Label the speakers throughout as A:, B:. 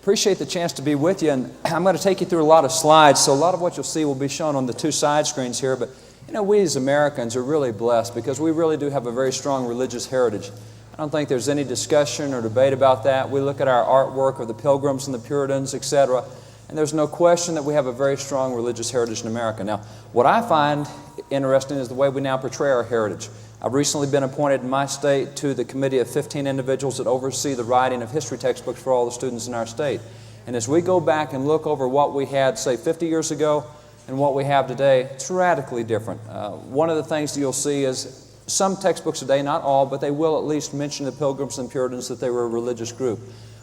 A: Appreciate the chance to be with you, and I'm going to take you through a lot of slides, so a lot of what you'll see will be shown on the two side screens here, but you know, we as Americans are really blessed because we really do have a very strong religious heritage. I don't think there's any discussion or debate about that. We look at our artwork of the Pilgrims and the Puritans, etc., and there's no question that we have a very strong religious heritage in America. Now, what I find interesting is the way we now portray our heritage. I've recently been appointed in my state to the committee of 15 individuals that oversee the writing of history textbooks for all the students in our state. And as we go back and look over what we had, say, 50 years ago and what we have today, it's radically different. One of the things that you'll see is some textbooks today, not all, but they will at least mention the Pilgrims and Puritans, that they were a religious group.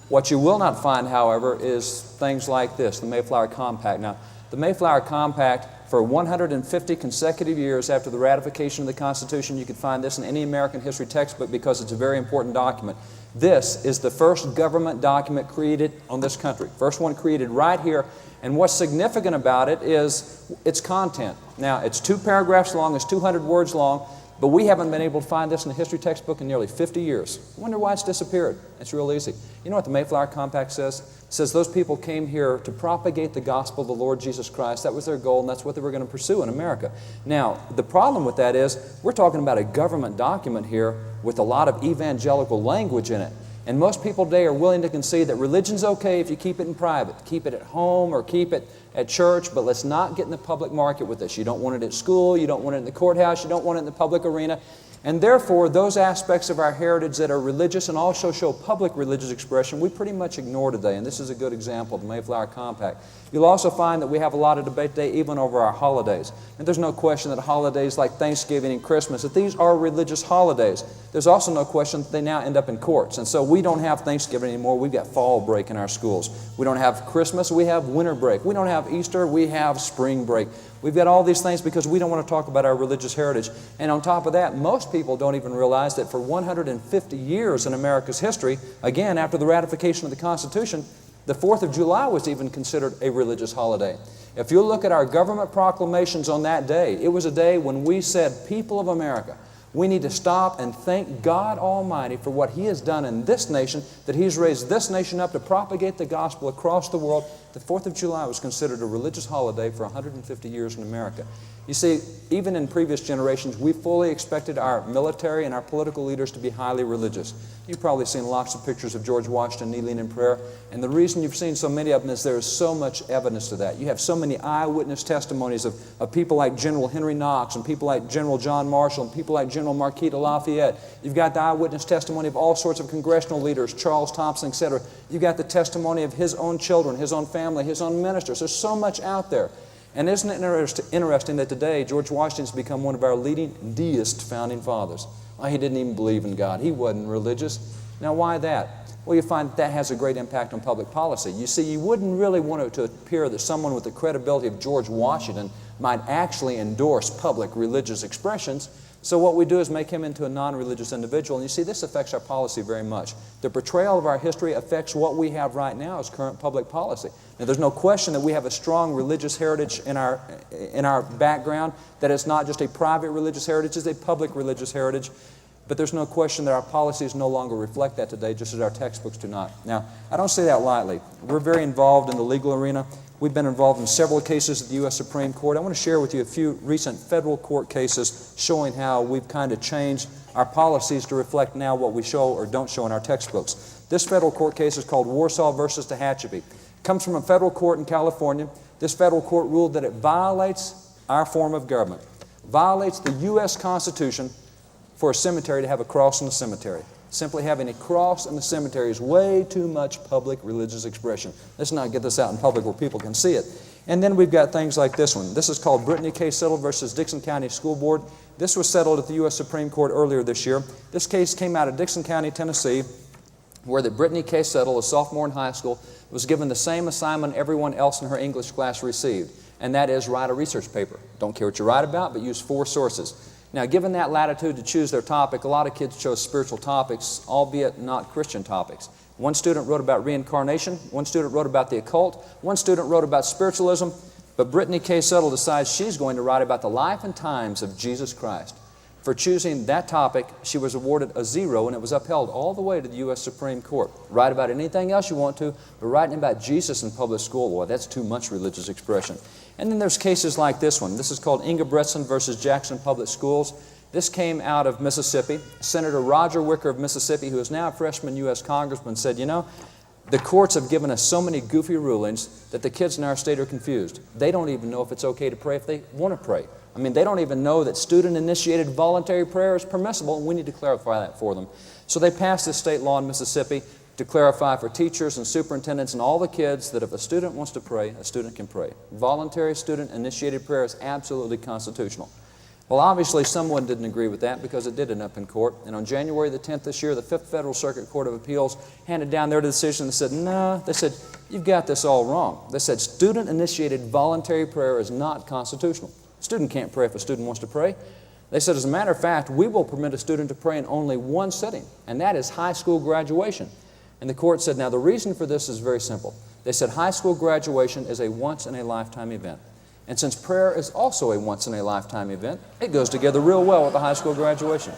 A: What you will not find, however, is things like this, the Mayflower Compact. Now, the Mayflower Compact, for 150 consecutive years after the ratification of the Constitution, you can find this in any American history textbook because it's a very important document. This is the first government document created on this country. First one created right here. And what's significant about it is its content. Now, it's 2 paragraphs long, it's 200 words long, but we haven't been able to find this in a history textbook in nearly 50 years. I wonder why it's disappeared. It's real easy. You know what the Mayflower Compact says? It says those people came here to propagate the gospel of the Lord Jesus Christ. That was their goal, and that's what they were going to pursue in America. Now, the problem with that is we're talking about a government document here with a lot of evangelical language in it. And most people today are willing to concede that religion's okay if you keep it in private. Keep it at home or keep it at church, but let's not get in the public market with this. You don't want it at school, you don't want it in the courthouse, you don't want it in the public arena. And therefore, those aspects of our heritage that are religious and also show public religious expression, we pretty much ignore today. And this is a good example of the Mayflower Compact. You'll also find that we have a lot of debate today even over our holidays. And there's no question that holidays like Thanksgiving and Christmas, that these are religious holidays. There's also no question that they now end up in courts. And so we don't have Thanksgiving anymore. We've got fall break in our schools. We don't have Christmas. We have winter break. We don't have Easter. We have spring break. We've got all these things because we don't want to talk about our religious heritage. And on top of that, most people don't even realize that for 150 years in America's history, again, after the ratification of the Constitution, the 4th of July was even considered a religious holiday. If you look at our government proclamations on that day, it was a day when we said, people of America, we need to stop and thank God Almighty for what He has done in this nation, that He's raised this nation up to propagate the gospel across the world. The 4th of July was considered a religious holiday for 150 years in America. You see, even in previous generations, we fully expected our military and our political leaders to be highly religious. You've probably seen lots of pictures of George Washington kneeling in prayer, and the reason you've seen so many of them is there is so much evidence to that. You have so many eyewitness testimonies of people like General Henry Knox and people like General John Marshall and people like General Marquis de Lafayette. You've got the eyewitness testimony of all sorts of congressional leaders, Charles Thompson, etc. You've got the testimony of his own children, his own family, his own ministers. There's so much out there. And isn't it interesting that today George Washington's become one of our leading deist founding fathers? Well, he didn't even believe in God. He wasn't religious. Now, why that? Well, you find that has a great impact on public policy. You see, you wouldn't really want it to appear that someone with the credibility of George Washington might actually endorse public religious expressions. So what we do is make him into a non-religious individual. And you see, this affects our policy very much. The portrayal of our history affects what we have right now as current public policy. Now, there's no question that we have a strong religious heritage in our background, that it's not just a private religious heritage, it's a public religious heritage. But there's no question that our policies no longer reflect that today, just as our textbooks do not. Now, I don't say that lightly. We're very involved in the legal arena. We've been involved in several cases at the U.S. Supreme Court. I want to share with you a few recent federal court cases showing how we've kind of changed our policies to reflect now what we show or don't show in our textbooks. This federal court case is called Warsaw versus Tehachapi. It comes from a federal court in California. This federal court ruled that it violates our form of government, violates the U.S. Constitution for a cemetery to have a cross in the cemetery. Simply having a cross in the cemetery is way too much public religious expression. Let's not get this out in public where people can see it. And then we've got things like this one. This is called Brittany K. Settle versus Dixon County School Board. This was settled at the U.S. Supreme Court earlier this year. This case came out of Dixon County, Tennessee, where the Brittany K. Settle, a sophomore in high school, was given the same assignment everyone else in her English class received, and that is write a research paper. Don't care what you write about, but use 4 sources. Now, given that latitude to choose their topic, a lot of kids chose spiritual topics, albeit not Christian topics. One student wrote about reincarnation, one student wrote about the occult, one student wrote about spiritualism, but Brittany K. Settle decides she's going to write about the life and times of Jesus Christ. For choosing that topic, she was awarded a 0, and it was upheld all the way to the U.S. Supreme Court. Write about anything else you want to, but writing about Jesus in public school, boy, that's too much religious expression. And then there's cases like this one. This is called Ingebretson versus Jackson Public Schools. This came out of Mississippi. Senator Roger Wicker of Mississippi, who is now a freshman U.S. congressman, said, you know, the courts have given us so many goofy rulings that the kids in our state are confused. They don't even know if it's okay to pray if they want to pray. I mean, they don't even know that student-initiated voluntary prayer is permissible, and we need to clarify that for them. So they passed this state law in Mississippi to clarify for teachers and superintendents and all the kids that if a student wants to pray, a student can pray. Voluntary student-initiated prayer is absolutely constitutional. Well, obviously, someone didn't agree with that because it did end up in court. And on January the 10th this year, the 5th Federal Circuit Court of Appeals handed down their decision and said, no, they said, you've got this all wrong. They said student-initiated voluntary prayer is not constitutional. A student can't pray if a student wants to pray. They said, as a matter of fact, we will permit a student to pray in only one setting, and that is high school graduation. And the court said, now the reason for this is very simple. They said high school graduation is a once-in-a-lifetime event. And since prayer is also a once-in-a-lifetime event, it goes together real well with the high school graduation.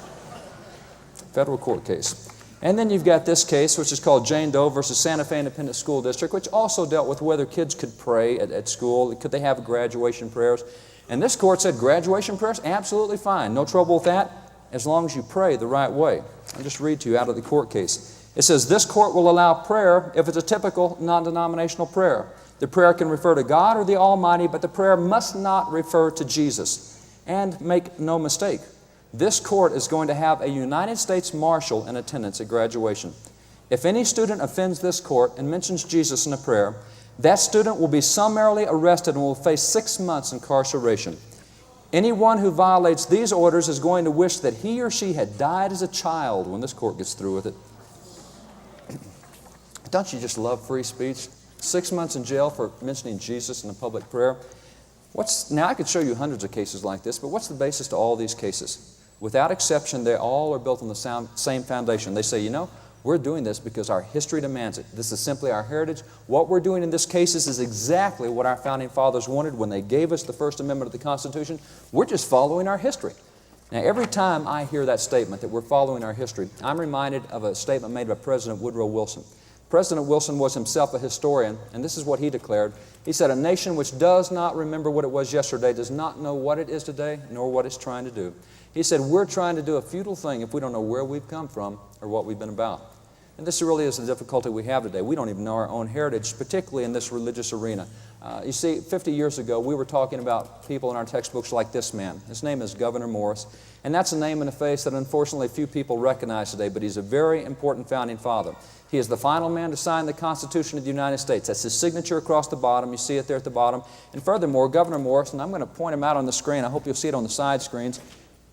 A: Federal court case. And then you've got this case, which is called Jane Doe versus Santa Fe Independent School District, which also dealt with whether kids could pray at school. Could they have graduation prayers? And this court said graduation prayers, absolutely fine. No trouble with that, as long as you pray the right way. I'll just read to you out of the court case. It says, this court will allow prayer if it's a typical non-denominational prayer. The prayer can refer to God or the Almighty, but the prayer must not refer to Jesus. And make no mistake, this court is going to have a United States Marshal in attendance at graduation. If any student offends this court and mentions Jesus in a prayer, that student will be summarily arrested and will face 6 months incarceration. Anyone who violates these orders is going to wish that he or she had died as a child when this court gets through with it. Don't you just love free speech? 6 months in jail for mentioning Jesus in a public prayer. Now, I could show you hundreds of cases like this, but what's the basis to all these cases? Without exception, they all are built on the same foundation. They say, you know, we're doing this because our history demands it. This is simply our heritage. What we're doing in this case is exactly what our founding fathers wanted when they gave us the First Amendment of the Constitution. We're just following our history. Now, every time I hear that statement that we're following our history, I'm reminded of a statement made by President Woodrow Wilson. President Wilson was himself a historian, and this is what he declared. He said, a nation which does not remember what it was yesterday does not know what it is today, nor what it's trying to do. He said, we're trying to do a futile thing if we don't know where we've come from or what we've been about. And this really is the difficulty we have today. We don't even know our own heritage, particularly in this religious arena. You see, 50 years ago, we were talking about people in our textbooks like this man. His name is Gouverneur Morris, and that's a name and a face that unfortunately few people recognize today, but he's a very important founding father. He is the final man to sign the Constitution of the United States. That's his signature across the bottom. You see it there at the bottom. And furthermore, Gouverneur Morris, and I'm going to point him out on the screen. I hope you'll see it on the side screens.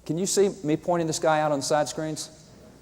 A: Can you see me pointing this guy out on the side screens?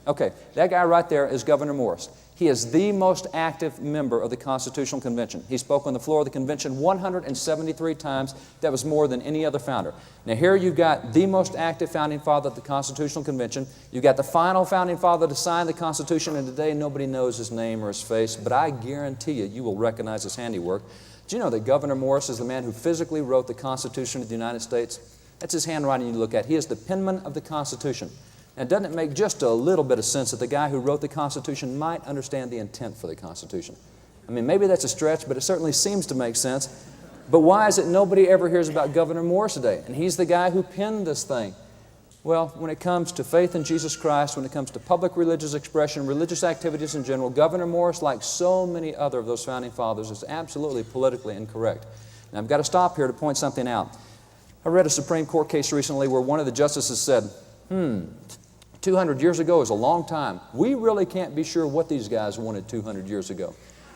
A: Okay, that guy right there is Gouverneur Morris. He is the most active member of the Constitutional Convention. He spoke on the floor of the convention 173 times. That was more than any other founder. Now here you've got the most active founding father of the Constitutional Convention. You've got the final founding father to sign the Constitution, and today nobody knows his name or his face, but I guarantee you will recognize his handiwork. Do you know that Gouverneur Morris is the man who physically wrote the Constitution of the United States? That's his handwriting you look at. He is the penman of the Constitution. And doesn't it make just a little bit of sense that the guy who wrote the Constitution might understand the intent for the Constitution? I mean, maybe that's a stretch, but it certainly seems to make sense. But why is it nobody ever hears about Gouverneur Morris today? And he's the guy who penned this thing. Well, when it comes to faith in Jesus Christ, when it comes to public religious expression, religious activities in general, Gouverneur Morris, like so many other of those founding fathers, is absolutely politically incorrect. Now, I've got to stop here to point something out. I read a Supreme Court case recently where one of the justices said, 200 years ago is a long time. We really can't be sure what these guys wanted 200 years ago.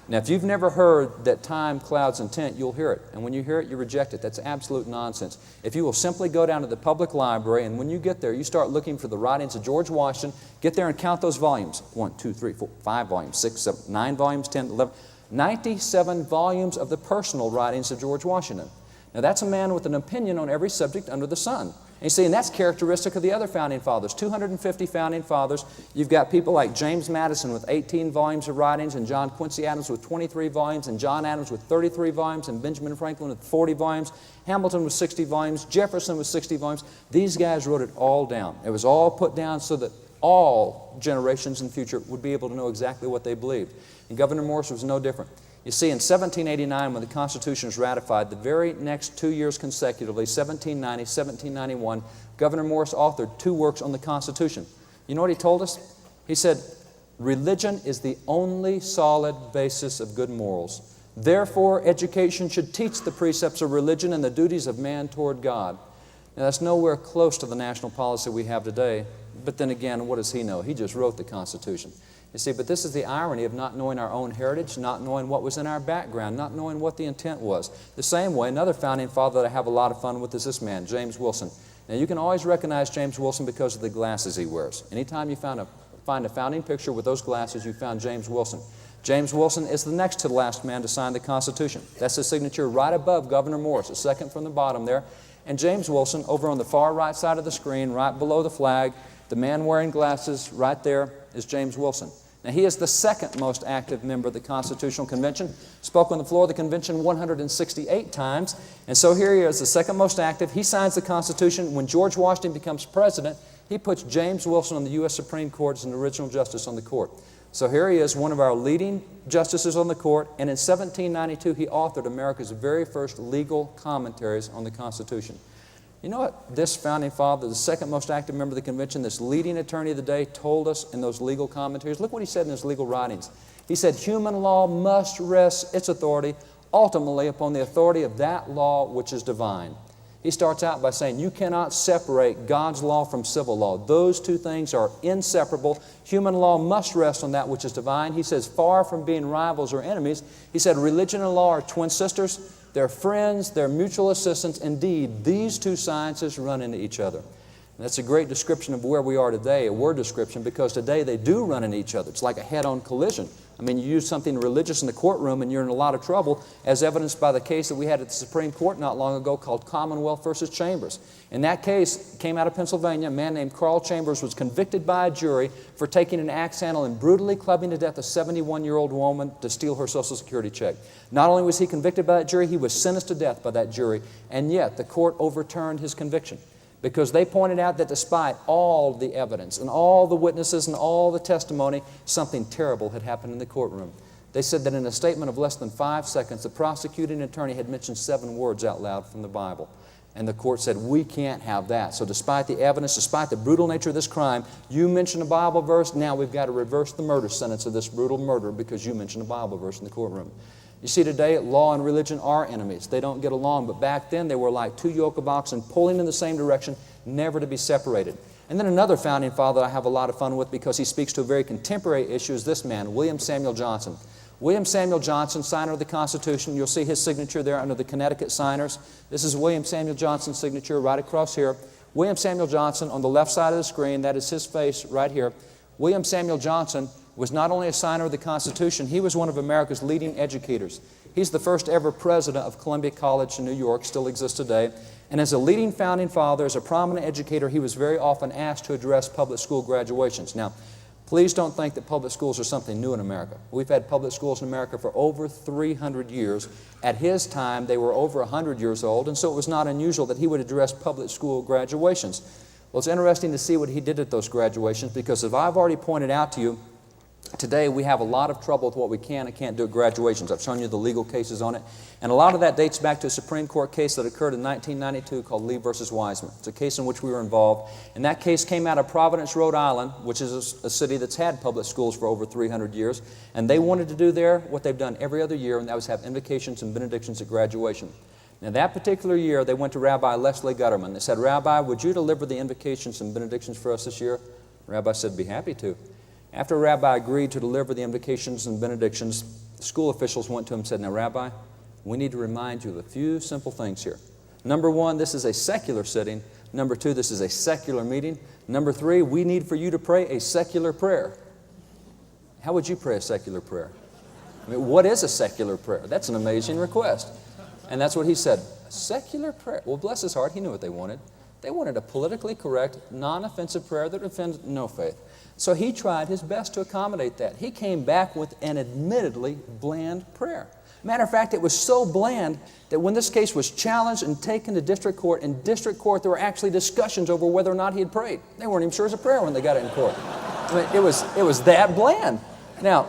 A: Now, if you've never heard that time clouds intent, you'll hear it. And when you hear it, you reject it. That's absolute nonsense. If you will simply go down to the public library, and when you get there, you start looking for the writings of George Washington, get there and count those volumes. 1, 2, 3, 4, 5 volumes, 6, 7, 9 volumes, 10, 11, 97 volumes of the personal writings of George Washington. Now, that's a man with an opinion on every subject under the sun. And you see, and that's characteristic of the other founding fathers. 250 founding fathers. You've got people like James Madison with 18 volumes of writings, and John Quincy Adams with 23 volumes, and John Adams with 33 volumes, and Benjamin Franklin with 40 volumes, Hamilton with 60 volumes, Jefferson with 60 volumes. These guys wrote it all down. It was all put down so that all generations in the future would be able to know exactly what they believed. And Governor Morris was no different. You see, in 1789, when the Constitution was ratified, the very next 2 years consecutively, 1790, 1791, Governor Morris authored 2 works on the Constitution. You know what he told us? He said, religion is the only solid basis of good morals. Therefore, education should teach the precepts of religion and the duties of man toward God. Now, that's nowhere close to the national policy we have today. But then again, what does he know? He just wrote the Constitution. You see, but this is the irony of not knowing our own heritage, not knowing what was in our background, not knowing what the intent was. The same way, another founding father that I have a lot of fun with is this man, James Wilson. Now, you can always recognize James Wilson because of the glasses he wears. Anytime you find a founding picture with those glasses, you found James Wilson. James Wilson is the next to the last man to sign the Constitution. That's his signature right above Governor Morris, the second from the bottom there. And James Wilson, over on the far right side of the screen, right below the flag, the man wearing glasses right there is James Wilson. Now, he is the second most active member of the Constitutional Convention, spoke on the floor of the convention 168 times, and so here he is, the second most active. He signs the Constitution. When George Washington becomes president, he puts James Wilson on the U.S. Supreme Court as an original justice on the court. So here he is, one of our leading justices on the court, and in 1792 he authored America's very first legal commentaries on the Constitution. You know what this founding father, the second most active member of the convention, this leading attorney of the day, told us in those legal commentaries? Look what he said in his legal writings. He said, human law must rest its authority ultimately upon the authority of that law which is divine. He starts out by saying, you cannot separate God's law from civil law. Those two things are inseparable. Human law must rest on that which is divine. He says, far from being rivals or enemies, he said, religion and law are twin sisters. They're friends, they're mutual assistants. Indeed, these two sciences run into each other. And that's a great description of where we are today, a word description, because today they do run into each other. It's like a head-on collision. I mean, you use something religious in the courtroom and you're in a lot of trouble, as evidenced by the case that we had at the Supreme Court not long ago called Commonwealth versus Chambers. In that case, came out of Pennsylvania, a man named Carl Chambers was convicted by a jury for taking an axe handle and brutally clubbing to death a 71-year-old woman to steal her Social Security check. Not only was he convicted by that jury, he was sentenced to death by that jury, and yet the court overturned his conviction, because they pointed out that despite all the evidence and all the witnesses and all the testimony, something terrible had happened in the courtroom. They said that in a statement of less than 5 seconds, the prosecuting attorney had mentioned 7 words out loud from the Bible. And the court said, we can't have that. So despite the evidence, despite the brutal nature of this crime, you mentioned a Bible verse, now we've got to reverse the murder sentence of this brutal murder because you mentioned a Bible verse in the courtroom. You see, today, law and religion are enemies. They don't get along, but back then they were like 2 yoke of oxen pulling in the same direction, never to be separated. And then another founding father I have a lot of fun with because he speaks to a very contemporary issue is this man, William Samuel Johnson. William Samuel Johnson, signer of the Constitution. You'll see his signature there under the Connecticut signers. This is William Samuel Johnson's signature right across here. William Samuel Johnson on the left side of the screen, that is his face right here. William Samuel Johnson was not only a signer of the Constitution, he was one of America's leading educators. He's the first ever president of Columbia College in New York, still exists today. And as a leading founding father, as a prominent educator, he was very often asked to address public school graduations. Now, please don't think that public schools are something new in America. We've had public schools in America for over 300 years. At his time, they were over 100 years old, and so it was not unusual that he would address public school graduations. Well, it's interesting to see what he did at those graduations, because as I've already pointed out to you, today we have a lot of trouble with what we can and can't do at graduations. I've shown you the legal cases on it. And a lot of that dates back to a Supreme Court case that occurred in 1992 called Lee versus Wiseman. It's a case in which we were involved. And that case came out of Providence, Rhode Island, which is a city that's had public schools for over 300 years. And they wanted to do there what they've done every other year, and that was have invocations and benedictions at graduation. Now, that particular year, they went to Rabbi Leslie Gutterman. They said, Rabbi, would you deliver the invocations and benedictions for us this year? Rabbi said, be happy to. After Rabbi agreed to deliver the invocations and benedictions, school officials went to him and said, now, Rabbi, we need to remind you of a few simple things here. Number one, this is a secular sitting. Number two, this is a secular meeting. Number three, we need for you to pray a secular prayer. How would you pray a secular prayer? I mean, what is a secular prayer? That's an amazing request. And that's what he said, a secular prayer. Well, bless his heart, he knew what they wanted. They wanted a politically correct, non-offensive prayer that offended no faith. So he tried his best to accommodate that. He came back with an admittedly bland prayer. Matter of fact, it was so bland that when this case was challenged and taken to district court, in district court there were actually discussions over whether or not he had prayed. They weren't even sure it was a prayer when they got it in court. I mean, it was that bland. Now,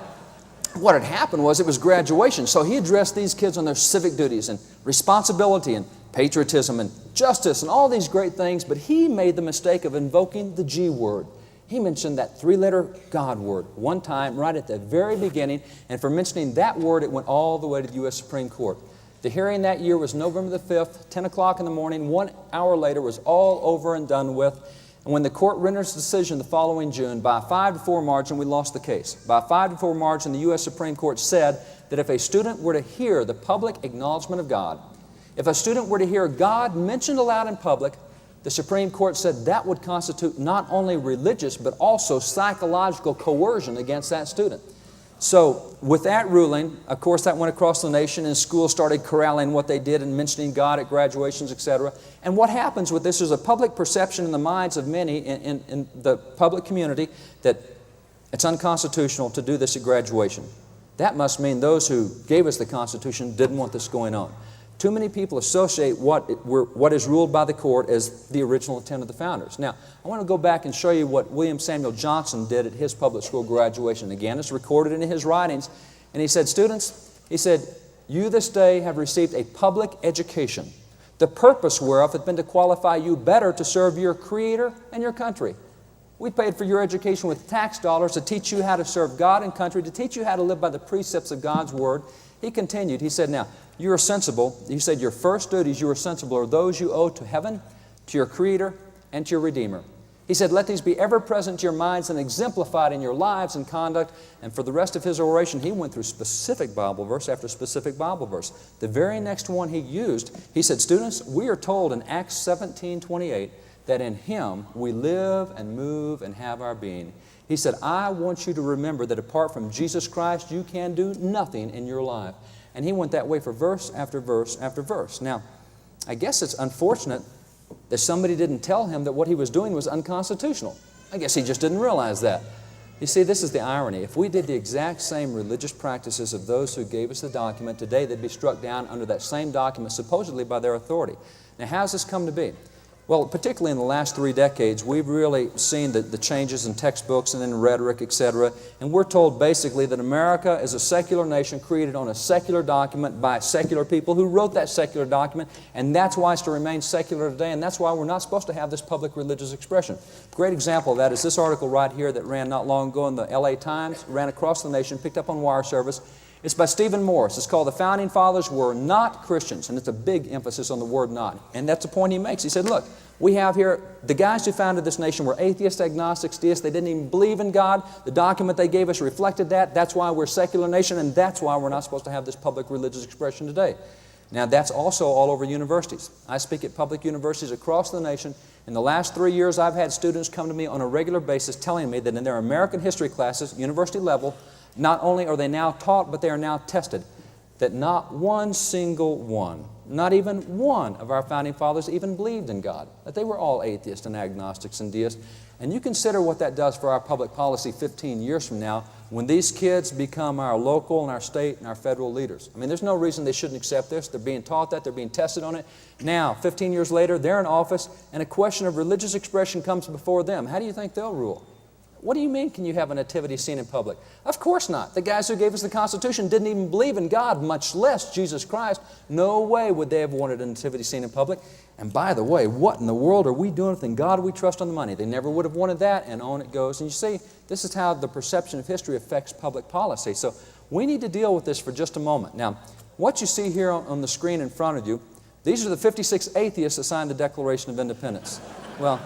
A: what had happened was it was graduation. So he addressed these kids on their civic duties and responsibility and patriotism and justice and all these great things, but he made the mistake of invoking the G word. He mentioned that three-letter God word one time right at the very beginning, and for mentioning that word, it went all the way to the U.S. Supreme Court. The hearing that year was November the 5th, 10 o'clock in the morning. 1 hour later was all over and done with. And when the court rendered its decision the following June, by a 5-4 margin, we lost the case. By a 5-4 margin, the U.S. Supreme Court said that if a student were to hear the public acknowledgement of God, if a student were to hear God mentioned aloud in public, the Supreme Court said that would constitute not only religious but also psychological coercion against that student. So with that ruling, of course, that went across the nation, and schools started corralling what they did and mentioning God at graduations, etc. And what happens with this is a public perception in the minds of many in the public community that it's unconstitutional to do this at graduation. That must mean those who gave us the Constitution didn't want this going on. Too many people associate what is ruled by the court as the original intent of the founders. Now, I want to go back and show you what William Samuel Johnson did at his public school graduation. Again, it's recorded in his writings. And he said, students, he said, you this day have received a public education, the purpose whereof hath been to qualify you better to serve your Creator and your country. We paid for your education with tax dollars to teach you how to serve God and country, to teach you how to live by the precepts of God's Word. He continued, he said, now, you are sensible. He said, your first duties you are sensible are those you owe to heaven, to your Creator, and to your Redeemer. He said, let these be ever present to your minds and exemplified in your lives and conduct. And for the rest of his oration, he went through specific Bible verse after specific Bible verse. The very next one he used, he said, students, we are told in Acts 17:28 that in Him we live and move and have our being. He said, I want you to remember that apart from Jesus Christ, you can do nothing in your life. And he went that way for verse after verse after verse. Now, I guess it's unfortunate that somebody didn't tell him that what he was doing was unconstitutional. I guess he just didn't realize that. You see, this is the irony. If we did the exact same religious practices of those who gave us the document, today they'd be struck down under that same document, supposedly by their authority. Now, how's this come to be? Well, particularly in the last 3 decades, we've really seen the changes in textbooks and in rhetoric, etc. And we're told basically that America is a secular nation created on a secular document by secular people who wrote that secular document, and that's why it's to remain secular today, and that's why we're not supposed to have this public religious expression. Great example of that is this article right here that ran not long ago in the LA Times, ran across the nation, picked up on wire service. It's by Stephen Morris. It's called The Founding Fathers Were Not Christians, and it's a big emphasis on the word not. And that's the point he makes. He said, look, we have here, the guys who founded this nation were atheists, agnostics, deists. They didn't even believe in God. The document they gave us reflected that. That's why we're a secular nation, and that's why we're not supposed to have this public religious expression today. Now, that's also all over universities. I speak at public universities across the nation. In the last 3 years, I've had students come to me on a regular basis telling me that in their American history classes, university level, not only are they now taught, but they are now tested, that not one single one, not even one of our founding fathers even believed in God, that they were all atheists and agnostics and deists. And you consider what that does for our public policy 15 years from now when these kids become our local and our state and our federal leaders. I mean, there's no reason they shouldn't accept this. They're being taught that. They're being tested on it. Now, 15 years later, they're in office, and a question of religious expression comes before them. How do you think they'll rule? What do you mean, can you have a nativity scene in public? Of course not. The guys who gave us the Constitution didn't even believe in God, much less Jesus Christ. No way would they have wanted a nativity scene in public. And by the way, what in the world are we doing with in God we trust on the money? They never would have wanted that, and on it goes. And you see, this is how the perception of history affects public policy. So we need to deal with this for just a moment. Now, what you see here on the screen in front of you, these are the 56 atheists that signed the Declaration of Independence. Well,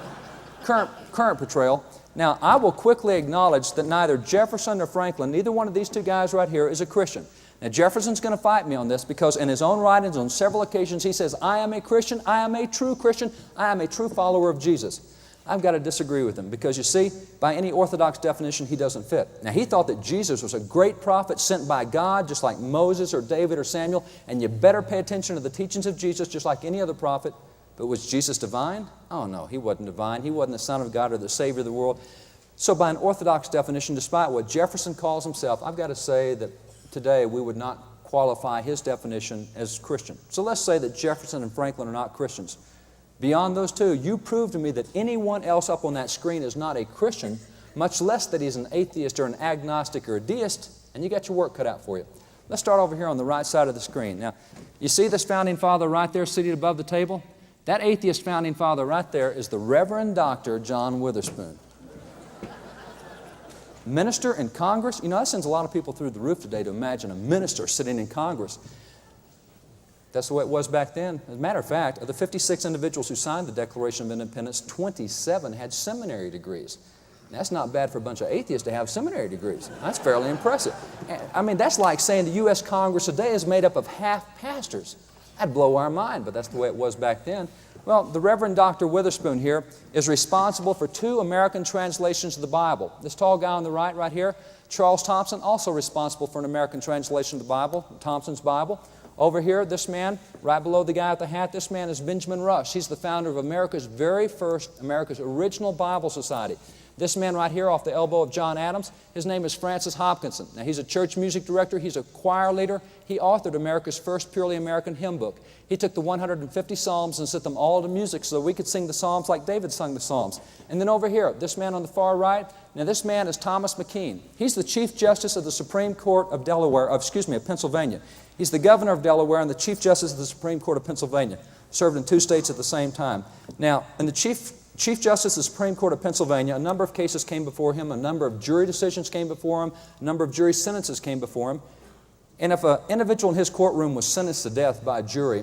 A: current portrayal. Now, I will quickly acknowledge that neither Jefferson nor Franklin, neither one of these two guys right here is a Christian. Now, Jefferson's going to fight me on this because in his own writings on several occasions he says, I am a Christian, I am a true Christian, I am a true follower of Jesus. I've got to disagree with him because you see, by any orthodox definition, he doesn't fit. Now, he thought that Jesus was a great prophet sent by God, just like Moses or David or Samuel, and you better pay attention to the teachings of Jesus just like any other prophet. But was Jesus divine? Oh no, he wasn't divine. He wasn't the Son of God or the Savior of the world. So by an orthodox definition, despite what Jefferson calls himself, I've got to say that today we would not qualify his definition as Christian. So let's say that Jefferson and Franklin are not Christians. Beyond those two, you prove to me that anyone else up on that screen is not a Christian, much less that he's an atheist or an agnostic or a deist, and you got your work cut out for you. Let's start over here on the right side of the screen. Now, you see this founding father right there seated above the table? That atheist founding father right there is the Reverend Dr. John Witherspoon. Minister in Congress. You know, that sends a lot of people through the roof today to imagine a minister sitting in Congress. That's the way it was back then. As a matter of fact, of the 56 individuals who signed the Declaration of Independence, 27 had seminary degrees. That's not bad for a bunch of atheists to have seminary degrees. That's fairly impressive. I mean, that's like saying the U.S. Congress today is made up of half pastors. That'd blow our mind, but that's the way it was back then. Well, the Reverend Dr. Witherspoon here is responsible for 2 American translations of the Bible. This tall guy on the right here, Charles Thompson, also responsible for an American translation of the Bible, Thompson's Bible. Over here, this man, right below the guy with the hat, this man is Benjamin Rush. He's the founder of America's original Bible Society. This man right here off the elbow of John Adams, his name is Francis Hopkinson. Now, he's a church music director. He's a choir leader. He authored America's first purely American hymn book. He took the 150 Psalms and set them all to music so we could sing the Psalms like David sung the Psalms. And then over here, this man on the far right, now this man is Thomas McKean. He's the Chief Justice of the Supreme Court of of Pennsylvania. He's the Governor of Delaware and the Chief Justice of the Supreme Court of Pennsylvania. Served in 2 states at the same time. Now, in the Chief Justice of the Supreme Court of Pennsylvania, a number of cases came before him, a number of jury decisions came before him, a number of jury sentences came before him. And if an individual in his courtroom was sentenced to death by a jury,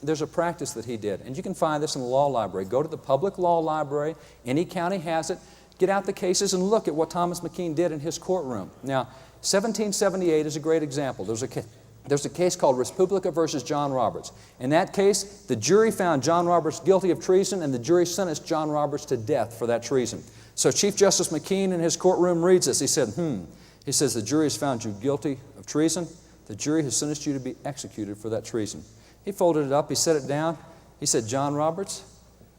A: there's a practice that he did. And you can find this in the law library. Go to the public law library. Any county has it. Get out the cases and look at what Thomas McKean did in his courtroom. Now, 1778 is a great example. There's a case called Respublica versus John Roberts. In that case, the jury found John Roberts guilty of treason, and the jury sentenced John Roberts to death for that treason. So Chief Justice McKean in his courtroom reads this. He said, He says, the jury has found you guilty of treason. The jury has sentenced you to be executed for that treason. He folded it up. He set it down. He said, John Roberts,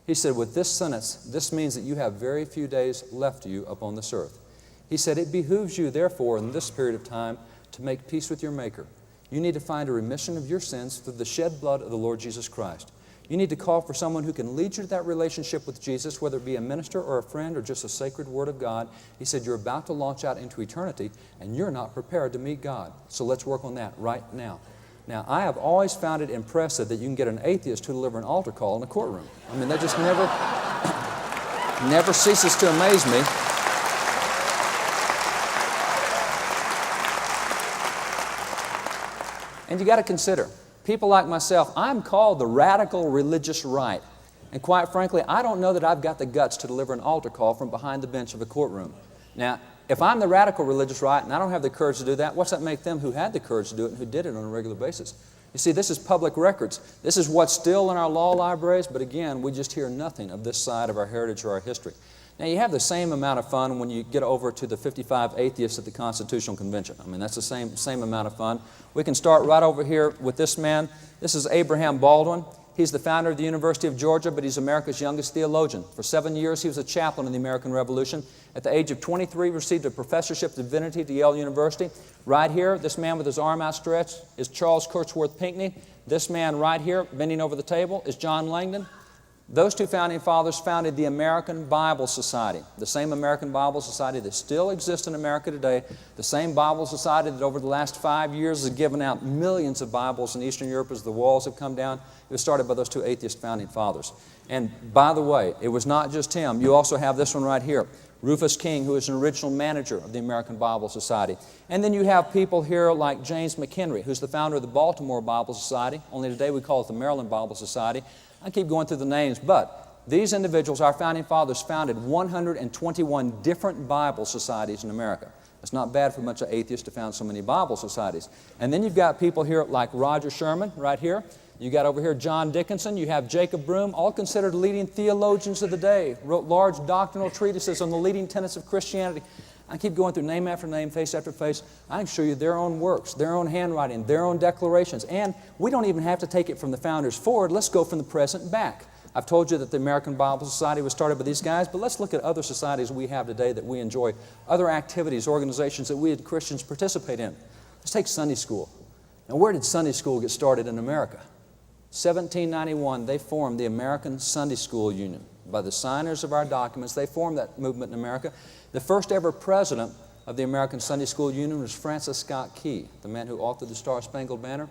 A: he said, with this sentence, this means that you have very few days left to you upon this earth. He said, it behooves you, therefore, in this period of time, to make peace with your Maker. You need to find a remission of your sins through the shed blood of the Lord Jesus Christ. You need to call for someone who can lead you to that relationship with Jesus, whether it be a minister or a friend or just a sacred Word of God. He said, you're about to launch out into eternity, and you're not prepared to meet God. So let's work on that right now. Now, I have always found it impressive that you can get an atheist to deliver an altar call in a courtroom. I mean, that just never ceases to amaze me. And you got to consider, people like myself, I'm called the radical religious right. And quite frankly, I don't know that I've got the guts to deliver an altar call from behind the bench of a courtroom. Now, if I'm the radical religious right and I don't have the courage to do that, what's that make them who had the courage to do it and who did it on a regular basis? You see, this is public records. This is what's still in our law libraries, but again, we just hear nothing of this side of our heritage or our history. Now, you have the same amount of fun when you get over to the 55 atheists at the Constitutional Convention. I mean, that's the same amount of fun. We can start right over here with this man. This is Abraham Baldwin. He's the founder of the University of Georgia, but he's America's youngest theologian. For 7 years, he was a chaplain in the American Revolution. At the age of 23, he received a professorship of divinity at Yale University. Right here, this man with his arm outstretched is Charles Kurtzworth Pinckney. This man right here, bending over the table, is John Langdon. Those two founding fathers founded the American Bible Society, the same American Bible Society that still exists in America today, the same Bible Society that over the last 5 years has given out millions of Bibles in Eastern Europe as the walls have come down. It was started by those two atheist founding fathers. And by the way, it was not just him. You also have this one right here, Rufus King, who is an original manager of the American Bible Society. And then you have people here like James McHenry, who's the founder of the Baltimore Bible Society. Only today we call it the Maryland Bible Society. I keep going through the names, but these individuals, our founding fathers, founded 121 different Bible societies in America. It's not bad for a bunch of atheists to found so many Bible societies. And then you've got people here like Roger Sherman right here. You got over here John Dickinson. You have Jacob Broom, all considered leading theologians of the day, wrote large doctrinal treatises on the leading tenets of Christianity. I keep going through name after name, face after face. I can show you their own works, their own handwriting, their own declarations. And we don't even have to take it from the founders forward. Let's go from the present back. I've told you that the American Bible Society was started by these guys, but let's look at other societies we have today that we enjoy, other activities, organizations that we as Christians participate in. Let's take Sunday school. Now, where did Sunday school get started in America? 1791, they formed the American Sunday School Union. By the signers of our documents, they formed that movement in America. The first ever president of the American Sunday School Union was Francis Scott Key, the man who authored the Star-Spangled Banner.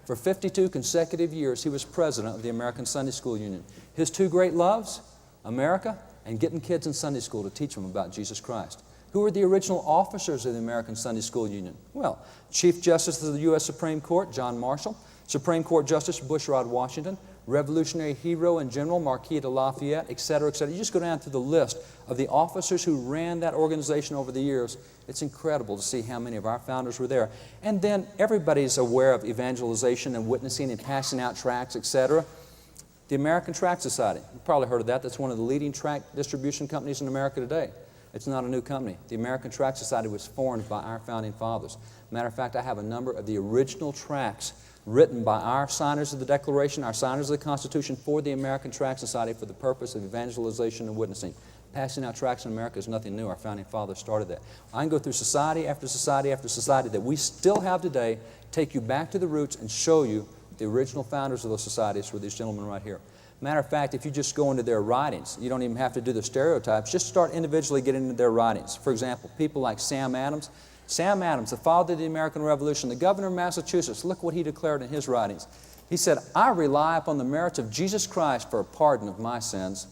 A: For 52 consecutive years, he was president of the American Sunday School Union. His two great loves, America and getting kids in Sunday school to teach them about Jesus Christ. Who were the original officers of the American Sunday School Union? Well, Chief Justice of the U.S. Supreme Court, John Marshall, Supreme Court Justice Bushrod Washington, Revolutionary hero and general Marquis de Lafayette, etc., etc. You just go down through the list of the officers who ran that organization over the years. It's incredible to see how many of our founders were there. And then everybody's aware of evangelization and witnessing and passing out tracts, etc. The American Tract Society, you've probably heard of that. That's one of the leading tract distribution companies in America today. It's not a new company. The American Tract Society was formed by our founding fathers. Matter of fact, I have a number of the original tracts written by our signers of the Declaration, our signers of the Constitution for the American Tract Society for the purpose of evangelization and witnessing. Passing out tracts in America is nothing new. Our founding fathers started that. I can go through society after society after society that we still have today, take you back to the roots and show you the original founders of those societies were these gentlemen right here. Matter of fact, if you just go into their writings, you don't even have to do the stereotypes, just start individually getting into their writings. For example, people like Sam Adams. Sam Adams, the father of the American Revolution, the governor of Massachusetts, look what he declared in his writings. He said, I rely upon the merits of Jesus Christ for a pardon of my sins.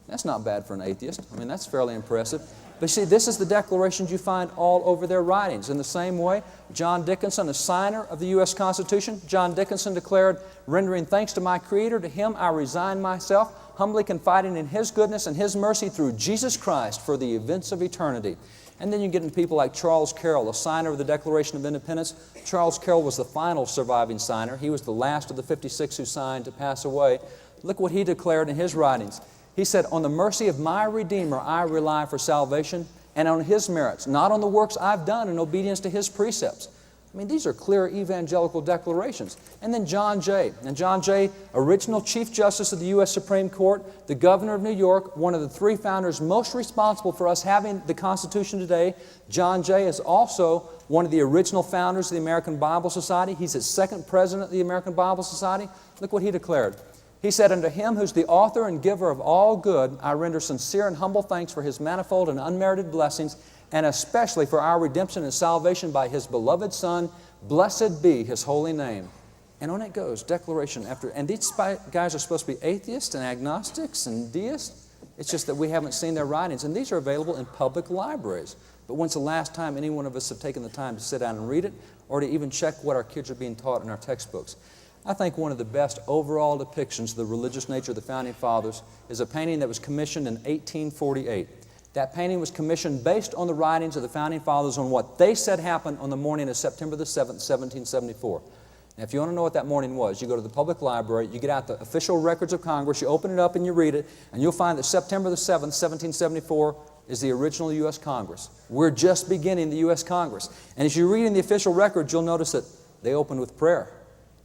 A: That's not bad for an atheist. I mean, that's fairly impressive. But see, this is the declarations you find all over their writings. In the same way, John Dickinson, a signer of the U.S. Constitution, John Dickinson declared, rendering thanks to my Creator, to Him I resign myself, humbly confiding in His goodness and His mercy through Jesus Christ for the events of eternity. And then you get into people like Charles Carroll, a signer of the Declaration of Independence. Charles Carroll was the final surviving signer. He was the last of the 56 who signed to pass away. Look what he declared in his writings. He said, on the mercy of my Redeemer I rely for salvation, and on His merits, not on the works I've done in obedience to His precepts. I mean, these are clear evangelical declarations. And then John Jay. And John Jay, original Chief Justice of the U.S. Supreme Court, the Governor of New York, one of the three founders most responsible for us having the Constitution today. John Jay is also one of the original founders of the American Bible Society. He's the second president of the American Bible Society. Look what he declared. He said, unto Him who's the author and giver of all good, I render sincere and humble thanks for His manifold and unmerited blessings, and especially for our redemption and salvation by His beloved Son. Blessed be His holy name. And on it goes, declaration after. And these guys are supposed to be atheists and agnostics and deists. It's just that we haven't seen their writings. And these are available in public libraries. But when's the last time any one of us have taken the time to sit down and read it, or to even check what our kids are being taught in our textbooks? I think one of the best overall depictions of the religious nature of the Founding Fathers is a painting that was commissioned in 1848. That painting was commissioned based on the writings of the Founding Fathers on what they said happened on the morning of September the 7th, 1774. Now, if you want to know what that morning was, you go to the public library, you get out the official records of Congress, you open it up and you read it, and you'll find that September the 7th, 1774 is the original U.S. Congress. We're just beginning the U.S. Congress. And as you read in the official records, you'll notice that they opened with prayer.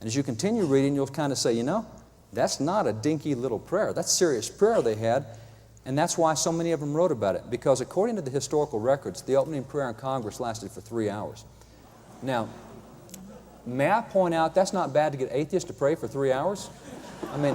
A: And as you continue reading, you'll kind of say, you know, that's not a dinky little prayer. That's serious prayer they had. And that's why so many of them wrote about it. Because according to the historical records, the opening prayer in Congress lasted for 3 hours. Now, may I point out, that's not bad to get atheists to pray for 3 hours. I mean,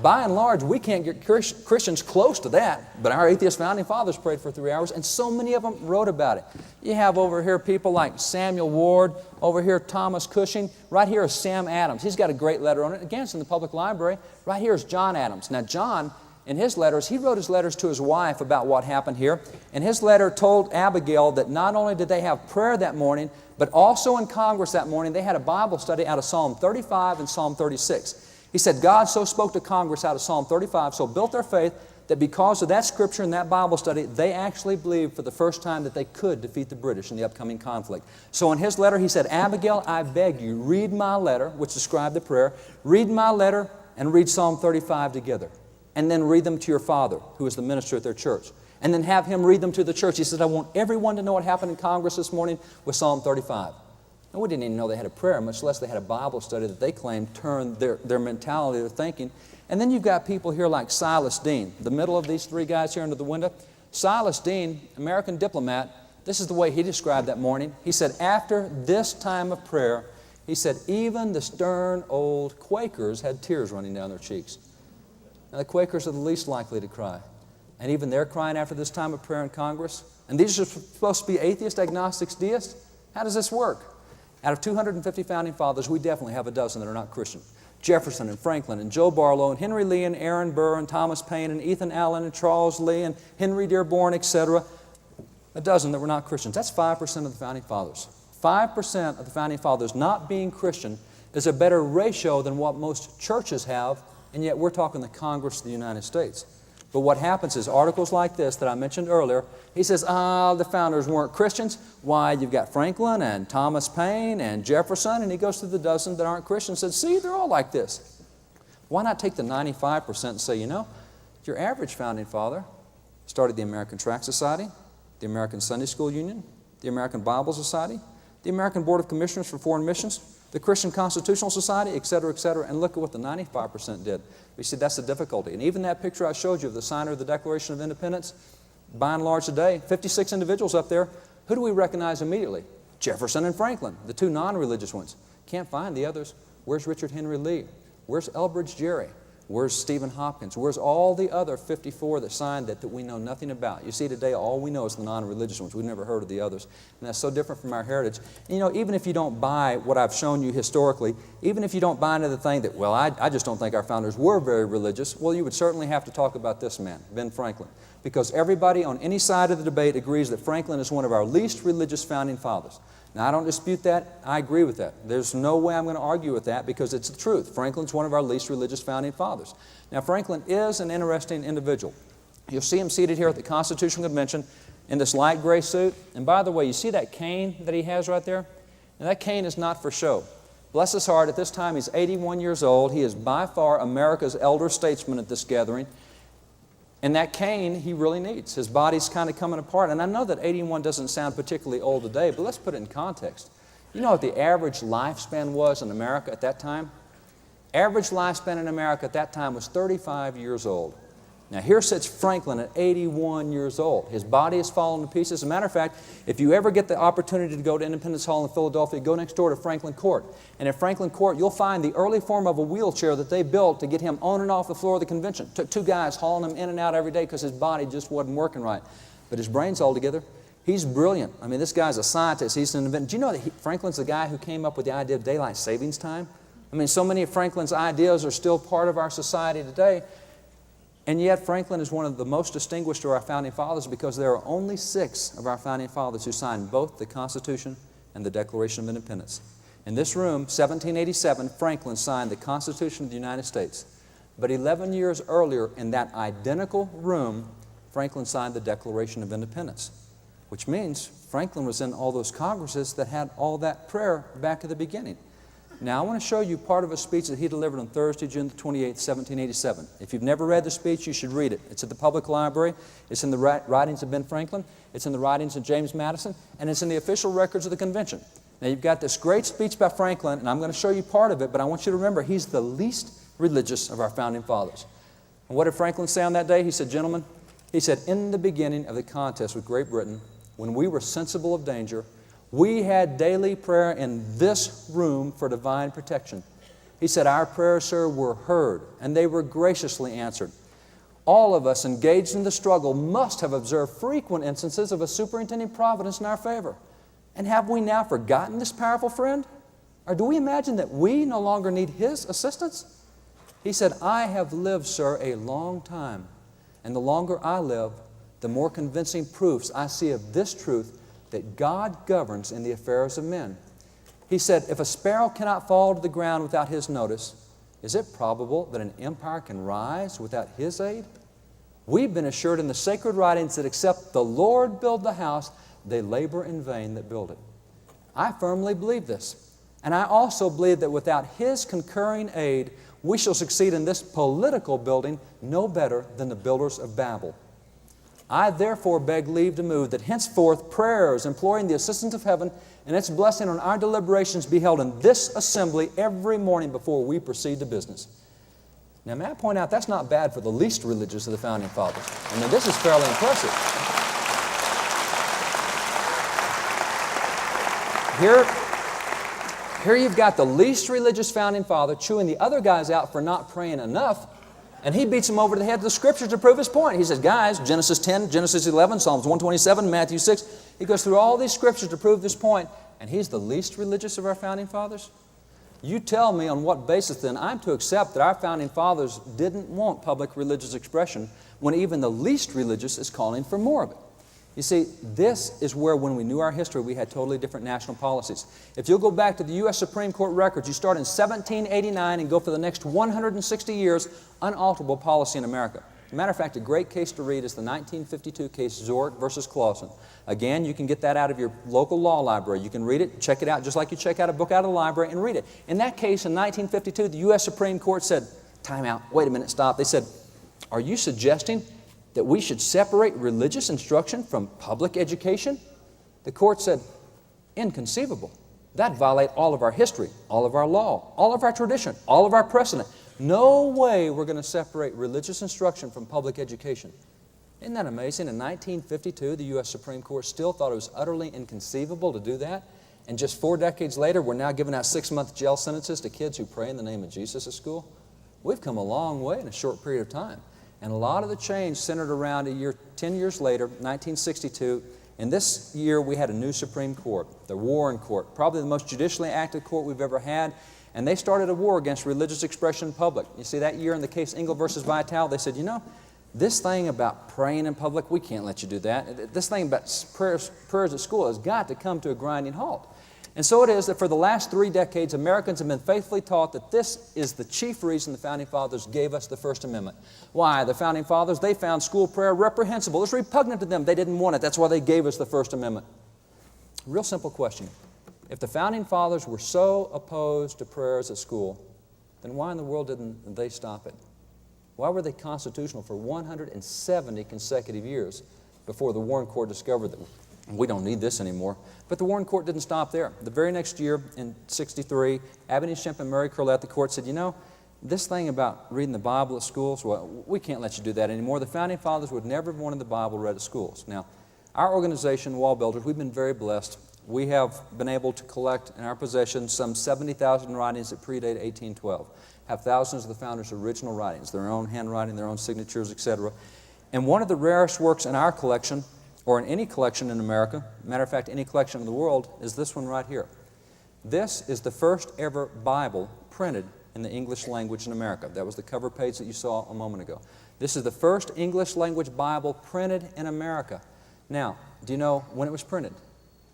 A: by and large, we can't get Christians close to that, but our atheist founding fathers prayed for 3 hours, and so many of them wrote about it. You have over here people like Samuel Ward, over here Thomas Cushing, right here is Sam Adams. He's got a great letter on it. Again, it's in the public library. Right here is John Adams. Now, John, in his letters, he wrote his letters to his wife about what happened here, and his letter told Abigail that not only did they have prayer that morning, but also in Congress that morning, they had a Bible study out of Psalm 35 and Psalm 36. He said, God so spoke to Congress out of Psalm 35, so built their faith that because of that scripture and that Bible study, they actually believed for the first time that they could defeat the British in the upcoming conflict. So in his letter, he said, Abigail, I beg you, read my letter, which described the prayer, read my letter and read Psalm 35 together. And then read them to your father, who is the minister at their church. and then have him read them to the church. He said, I want everyone to know what happened in Congress this morning with Psalm 35. And we didn't even know they had a prayer, much less they had a Bible study that they claimed turned their mentality, their thinking. And then you've got people here like Silas Dean, the middle of these three guys here under the window. Silas Dean, American diplomat, this is the way he described that morning. He said, after this time of prayer, he said, even the stern old Quakers had tears running down their cheeks. Now, the Quakers are the least likely to cry. And even they're crying after this time of prayer in Congress. And these are supposed to be atheists, agnostics, deists. How does this work? Out of 250 founding fathers, we definitely have a dozen that are not Christian. Jefferson and Franklin and Joe Barlow and Henry Lee and Aaron Burr and Thomas Paine and Ethan Allen and Charles Lee and Henry Dearborn, etc. A dozen that were not Christians. That's 5% of the founding fathers. 5% of the founding fathers not being Christian is a better ratio than what most churches have, and yet we're talking the Congress of the United States. But what happens is articles like this that I mentioned earlier, he says, the founders weren't Christians. Why, you've got Franklin and Thomas Paine and Jefferson, and he goes through the dozen that aren't Christians and says, see, they're all like this. Why not take the 95% and say, you know, your average founding father started the American Tract Society, the American Sunday School Union, the American Bible Society, the American Board of Commissioners for Foreign Missions, the Christian Constitutional Society, etc., and look at what the 95% did. You see, that's the difficulty. And even that picture I showed you of the signer of the Declaration of Independence, by and large today, 56 individuals up there, who do we recognize immediately? Jefferson and Franklin, the two non-religious ones. Can't find the others. Where's Richard Henry Lee? Where's Elbridge Gerry? Where's Stephen Hopkins? Where's all the other 54 that signed that we know nothing about? You see, today all we know is the non-religious ones. We've never heard of the others. And that's so different from our heritage. And, you know, even if you don't buy what I've shown you historically, even if you don't buy into the thing that, well, I just don't think our founders were very religious, well, you would certainly have to talk about this man, Ben Franklin. Because everybody on any side of the debate agrees that Franklin is one of our least religious founding fathers. Now, I don't dispute that. I agree with that. There's no way I'm going to argue with that because it's the truth. Franklin's one of our least religious founding fathers. Now, Franklin is an interesting individual. You'll see him seated here at the Constitutional Convention in this light gray suit. And by the way, you see that cane that he has right there? Now, that cane is not for show. Bless his heart, at this time he's 81 years old. He is by far America's elder statesman at this gathering. And that cane he really needs. His body's kind of coming apart. And I know that 81 doesn't sound particularly old today, but let's put it in context. You know what the average lifespan was in America at that time? Average lifespan in America at that time was 35 years old. Now here sits Franklin at 81 years old. His body is falling to pieces. As a matter of fact, if you ever get the opportunity to go to Independence Hall in Philadelphia, go next door to Franklin Court. And at Franklin Court, you'll find the early form of a wheelchair that they built to get him on and off the floor of the convention. Took two guys hauling him in and out every day because his body just wasn't working right. But his brain's all together. He's brilliant. I mean, this guy's a scientist. He's an inventor. Do you know that Franklin's the guy who came up with the idea of daylight savings time? I mean, so many of Franklin's ideas are still part of our society today. And yet Franklin is one of the most distinguished of our founding fathers because there are only 6 of our founding fathers who signed both the Constitution and the Declaration of Independence. In this room, 1787, Franklin signed the Constitution of the United States. But 11 years earlier, in that identical room, Franklin signed the Declaration of Independence, which means Franklin was in all those Congresses that had all that prayer back at the beginning. Now, I want to show you part of a speech that he delivered on Thursday, June 28, 1787. If you've never read the speech, you should read it. It's at the public library. It's in the writings of Ben Franklin. It's in the writings of James Madison. And it's in the official records of the convention. Now, you've got this great speech by Franklin, and I'm going to show you part of it, but I want you to remember, he's the least religious of our founding fathers. And what did Franklin say on that day? He said, gentlemen, he said, in the beginning of the contest with Great Britain, when we were sensible of danger, we had daily prayer in this room for divine protection. He said, our prayers, sir, were heard, and they were graciously answered. All of us engaged in the struggle must have observed frequent instances of a superintending providence in our favor. And have we now forgotten this powerful friend? Or do we imagine that we no longer need his assistance? He said, I have lived, sir, a long time, and the longer I live, the more convincing proofs I see of this truth, that God governs in the affairs of men. He said, if a sparrow cannot fall to the ground without his notice, is it probable that an empire can rise without his aid? We've been assured in the sacred writings that except the Lord build the house, they labor in vain that build it. I firmly believe this. And I also believe that without his concurring aid, we shall succeed in this political building no better than the builders of Babel. I therefore beg leave to move that henceforth prayers imploring the assistance of heaven and its blessing on our deliberations be held in this assembly every morning before we proceed to business. Now, may I point out, that's not bad for the least religious of the Founding Fathers. I mean, this is fairly impressive. Here you've got the least religious Founding Father chewing the other guys out for not praying enough, and he beats them over the head with the Scriptures to prove his point. He says, guys, Genesis 10, Genesis 11, Psalms 127, Matthew 6. He goes through all these Scriptures to prove this point, and he's the least religious of our Founding Fathers? You tell me on what basis then I'm to accept that our Founding Fathers didn't want public religious expression when even the least religious is calling for more of it. You see, this is where when we knew our history, we had totally different national policies. If you'll go back to the U.S. Supreme Court records, you start in 1789 and go for the next 160 years, unalterable policy in America. As a matter of fact, a great case to read is the 1952 case Zork versus Clausen. Again, you can get that out of your local law library. You can read it, check it out, just like you check out a book out of the library and read it. In that case, in 1952, the U.S. Supreme Court said, time out, wait a minute, stop. They said, are you suggesting that we should separate religious instruction from public education? The court said, inconceivable. That violates all of our history, all of our law, all of our tradition, all of our precedent. No way we're going to separate religious instruction from public education. Isn't that amazing? In 1952, the U.S. Supreme Court still thought it was utterly inconceivable to do that. And just 4 decades later, we're now giving out 6-month jail sentences to kids who pray in the name of Jesus at school. We've come a long way in a short period of time. And a lot of the change centered around 10 years later, 1962. And this year, we had a new Supreme Court, the Warren Court, probably the most judicially active court we've ever had. And they started a war against religious expression in public. You see, that year in the case Engel versus Vitale, they said, you know, this thing about praying in public, we can't let you do that. This thing about prayers at school has got to come to a grinding halt. And so it is that for the last 3 decades, Americans have been faithfully taught that this is the chief reason the Founding Fathers gave us the First Amendment. Why? The Founding Fathers, they found school prayer reprehensible. It's repugnant to them. They didn't want it. That's why they gave us the First Amendment. Real simple question. If the Founding Fathers were so opposed to prayers at school, then why in the world didn't they stop it? Why were they constitutional for 170 consecutive years before the Warren Court discovered that we don't need this anymore? But the Warren Court didn't stop there. The very next year, in '63, Abbott Shemp and Mary Curlett, the court said, you know, this thing about reading the Bible at schools, well, we can't let you do that anymore. The Founding Fathers would never have wanted the Bible read at schools. Now, our organization, Wall Builders, we've been very blessed. We have been able to collect in our possession some 70,000 writings that predate 1812. Have thousands of the founders' original writings, their own handwriting, their own signatures, etc. And one of the rarest works in our collection, or in any collection in America, matter of fact, any collection in the world, is this one right here. This is the first ever Bible printed in the English language in America. That was the cover page that you saw a moment ago. This is the first English language Bible printed in America. Now, do you know when it was printed?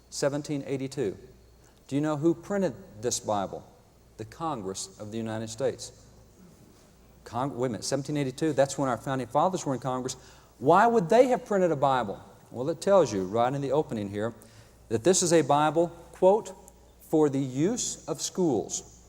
A: 1782. Do you know who printed this Bible? The Congress of the United States. Wait a minute, 1782, that's when our Founding Fathers were in Congress. Why would they have printed a Bible? Well, it tells you right in the opening here that this is a Bible, quote, for the use of schools.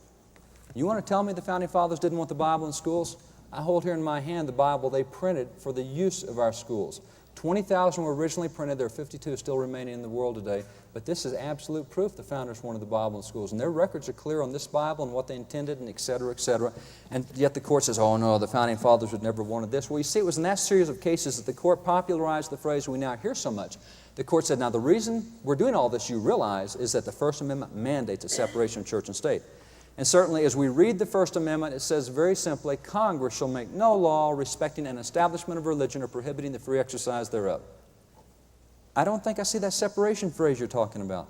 A: You want to tell me the Founding Fathers didn't want the Bible in schools? I hold here in my hand the Bible they printed for the use of our schools. 20,000 were originally printed. There are 52 still remaining in the world today. But this is absolute proof the founders wanted the Bible in schools. And their records are clear on this Bible and what they intended and et cetera, et cetera. And yet the court says, oh no, the Founding Fathers would never have wanted this. Well, you see, it was in that series of cases that the court popularized the phrase we now hear so much. The court said, now the reason we're doing all this, you realize, is that the First Amendment mandates a separation of church and state. And certainly as we read the First Amendment, it says very simply, Congress shall make no law respecting an establishment of religion or prohibiting the free exercise thereof. I don't think I see that separation phrase you're talking about.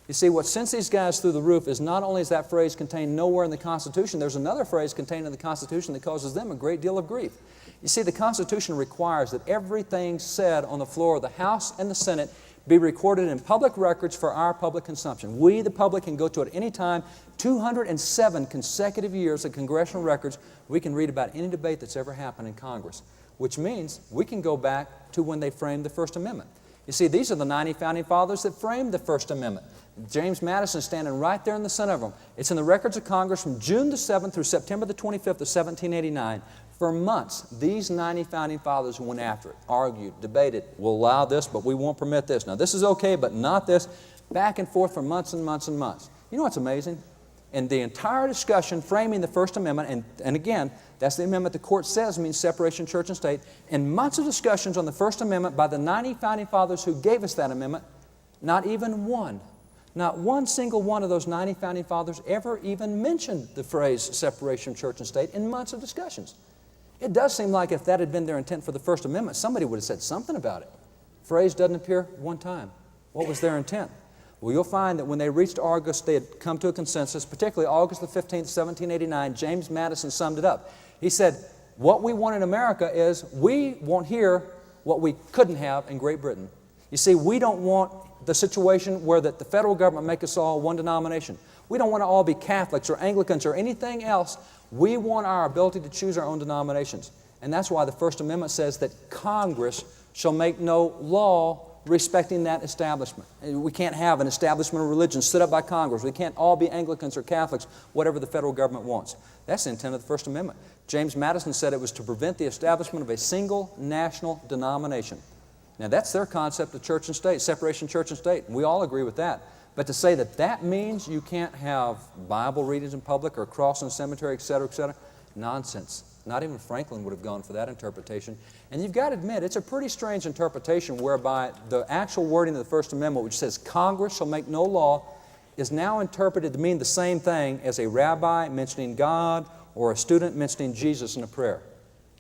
A: You see, what sends these guys through the roof is not only is that phrase contained nowhere in the Constitution, there's another phrase contained in the Constitution that causes them a great deal of grief. You see, the Constitution requires that everything said on the floor of the House and the Senate be recorded in public records for our public consumption. We, the public, can go to at any time. 207 consecutive years of congressional records, we can read about any debate that's ever happened in Congress, which means we can go back to when they framed the First Amendment. You see, these are the 90 Founding Fathers that framed the First Amendment. James Madison standing right there in the center of them. It's in the records of Congress from June the 7th through September the 25th of 1789. For months, these 90 founding fathers went after it, argued, debated, we'll allow this, but we won't permit this. Now, this is okay, but not this. Back and forth for months and months and months. You know what's amazing? In the entire discussion framing the First Amendment, and again, that's the amendment the court says means separation of church and state, in months of discussions on the First Amendment by the 90 founding fathers who gave us that amendment, not even one, not one single one of those 90 founding fathers ever even mentioned the phrase separation of church and state in months of discussions. It does seem like if that had been their intent for the First Amendment, somebody would have said something about it. The phrase doesn't appear one time. What was their intent? Well, you'll find that when they reached August, they had come to a consensus, particularly August the 15th, 1789, James Madison summed it up. He said, what we want in America is we want here what we couldn't have in Great Britain. You see, we don't want the situation where that the federal government make us all one denomination. We don't want to all be Catholics or Anglicans or anything else. We want our ability to choose our own denominations. And that's why the First Amendment says that Congress shall make no law respecting that establishment. We can't have an establishment of religion set up by Congress. We can't all be Anglicans or Catholics, whatever the federal government wants. That's the intent of the First Amendment. James Madison said it was to prevent the establishment of a single national denomination. Now that's their concept of church and state, separation of church and state. We all agree with that. But to say that that means you can't have Bible readings in public or cross in the cemetery, etc., nonsense. Not even Franklin would have gone for that interpretation. And you've got to admit, it's a pretty strange interpretation whereby the actual wording of the First Amendment, which says Congress shall make no law, is now interpreted to mean the same thing as a rabbi mentioning God or a student mentioning Jesus in a prayer.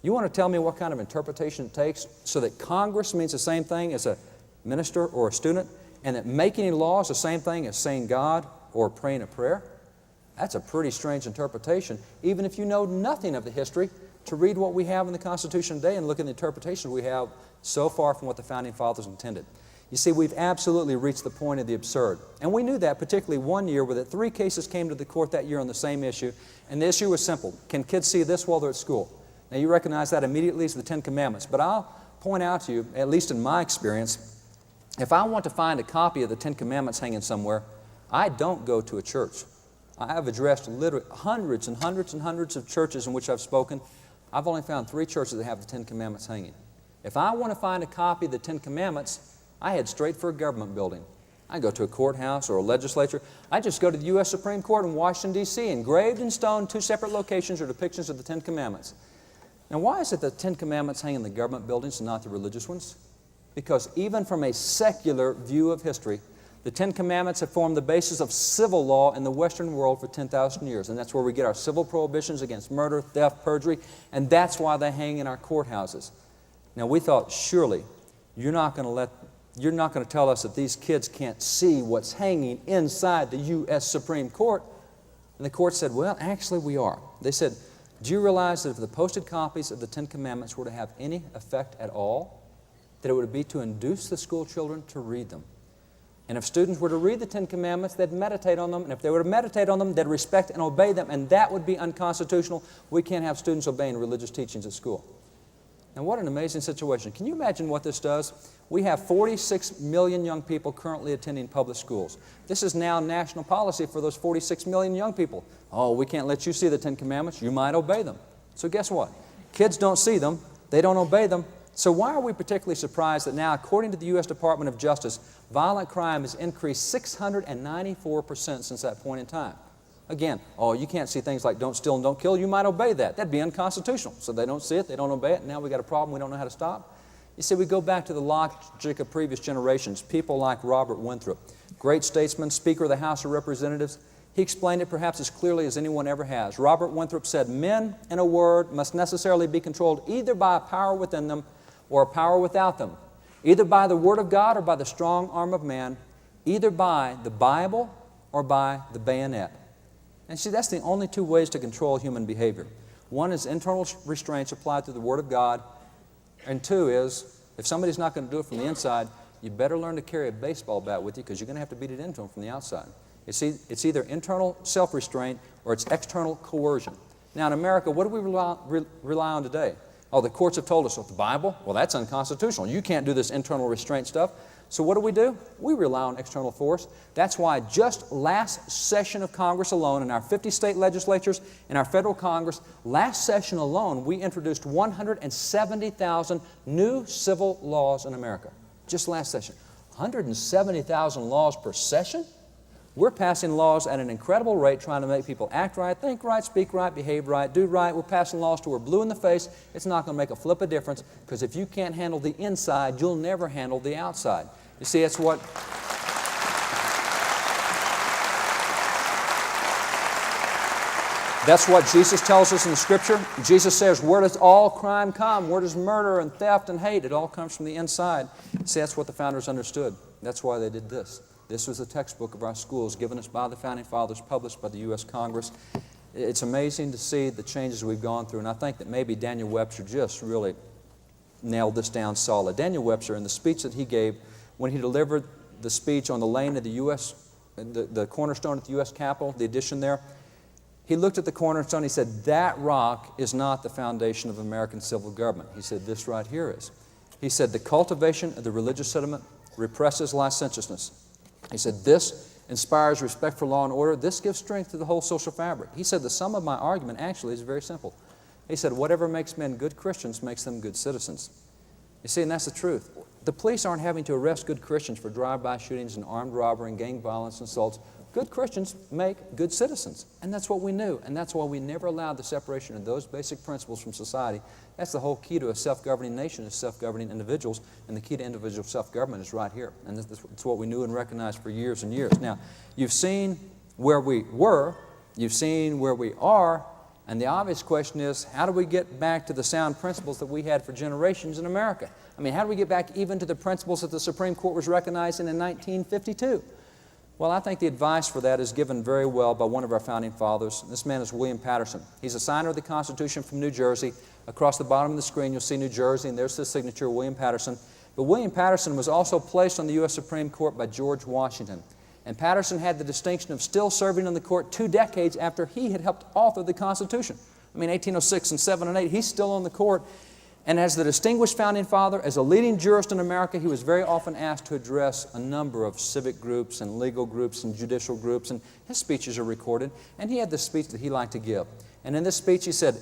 A: You want to tell me what kind of interpretation it takes so that Congress means the same thing as a minister or a student, and that making any law is the same thing as saying God or praying a prayer? That's a pretty strange interpretation, even if you know nothing of the history, to read what we have in the Constitution today and look at the interpretations we have so far from what the Founding Fathers intended. You see, we've absolutely reached the point of the absurd. And we knew that particularly one year where the 3 cases came to the court that year on the same issue, and the issue was simple. Can kids see this while they're at school? Now, you recognize that immediately as the 10 Commandments, but I'll point out to you, at least in my experience, if I want to find a copy of the 10 Commandments hanging somewhere, I don't go to a church. I have addressed literally hundreds and hundreds and hundreds of churches in which I've spoken. I've only found 3 churches that have the 10 Commandments hanging. If I want to find a copy of the 10 Commandments, I head straight for a government building. I go to a courthouse or a legislature. I just go to the U.S. Supreme Court in Washington, D.C. Engraved in stone, 2 separate locations are depictions of the 10 Commandments. Now, why is it the 10 Commandments hang in the government buildings and not the religious ones? Because even from a secular view of history, the 10 Commandments have formed the basis of civil law in the Western world for 10,000 years. And that's where we get our civil prohibitions against murder, theft, perjury, and that's why they hang in our courthouses. Now, we thought, surely, you're not going to tell us that these kids can't see what's hanging inside the U.S. Supreme Court. And the court said, well, actually we are. They said, do you realize that if the posted copies of the 10 Commandments were to have any effect at all, that it would be to induce the school children to read them? And if students were to read the 10 Commandments, they'd meditate on them. And if they were to meditate on them, they'd respect and obey them. And that would be unconstitutional. We can't have students obeying religious teachings at school. And what an amazing situation. Can you imagine what this does? We have 46 million young people currently attending public schools. This is now national policy for those 46 million young people. Oh, we can't let you see the 10 Commandments. You might obey them. So guess what? Kids don't see them. They don't obey them. So why are we particularly surprised that now, according to the U.S. Department of Justice, violent crime has increased 694% since that point in time? Again, oh, you can't see things like don't steal and don't kill. You might obey that. That'd be unconstitutional. So they don't see it. They don't obey it. And now we got a problem we don't know how to stop. You see, we go back to the logic of previous generations. People like Robert Winthrop, great statesman, Speaker of the House of Representatives. He explained it perhaps as clearly as anyone ever has. Robert Winthrop said, men, in a word, must necessarily be controlled either by a power within them or a power without them, either by the Word of God or by the strong arm of man, either by the Bible or by the bayonet. And see, that's the only 2 ways to control human behavior. One is internal restraints applied through the Word of God, and 2 is, if somebody's not going to do it from the inside, you better learn to carry a baseball bat with you because you're going to have to beat it into them from the outside. It's either internal self-restraint or it's external coercion. Now in America, what do we rely on today? Oh, the courts have told us, well, the Bible? Well, that's unconstitutional. You can't do this internal restraint stuff. So what do? We rely on external force. That's why just last session of Congress alone, in our 50 state legislatures, in our federal Congress, last session alone, we introduced 170,000 new civil laws in America. Just last session. 170,000 laws per session? We're passing laws at an incredible rate, trying to make people act right, think right, speak right, behave right, do right. We're passing laws till we're blue in the face. It's not going to make a flip of difference, because if you can't handle the inside, you'll never handle the outside. You see, that's what Jesus tells us in the Scripture. Jesus says, where does all crime come? Where does murder and theft and hate? It all comes from the inside. See, that's what the founders understood. That's why they did this. This was the textbook of our schools, given us by the Founding Fathers, published by the U.S. Congress. It's amazing to see the changes we've gone through, and I think that maybe Daniel Webster just really nailed this down solid. Daniel Webster, in the speech that he gave when he delivered the speech on the laying of the U.S., the cornerstone at the U.S. Capitol, the addition there, he looked at the cornerstone, he said, that rock is not the foundation of American civil government. He said, this right here is. He said, the cultivation of the religious sentiment represses licentiousness. He said, this inspires respect for law and order. This gives strength to the whole social fabric. He said, the sum of my argument actually is very simple. He said, whatever makes men good Christians makes them good citizens. You see, and that's the truth. The police aren't having to arrest good Christians for drive-by shootings and armed robbery and gang violence and assaults. Good Christians make good citizens, and that's what we knew, and that's why we never allowed the separation of those basic principles from society. That's the whole key to a self-governing nation, is self-governing individuals, and the key to individual self-government is right here, and that's what we knew and recognized for years and years. Now, you've seen where we were, you've seen where we are, and the obvious question is, how do we get back to the sound principles that we had for generations in America? I mean, how do we get back even to the principles that the Supreme Court was recognizing in 1952? Well, I think the advice for that is given very well by one of our founding fathers. This man is William Patterson. He's a signer of the Constitution from New Jersey. Across the bottom of the screen, you'll see New Jersey, and there's the signature, William Patterson. But William Patterson was also placed on the U.S. Supreme Court by George Washington. And Patterson had the distinction of still serving on the court 2 decades after he had helped author the Constitution. I mean, 1806 and 7 and 8, he's still on the court. And as the distinguished founding father, as a leading jurist in America, he was very often asked to address a number of civic groups and legal groups and judicial groups, and his speeches are recorded. And he had this speech that he liked to give. And in this speech he said,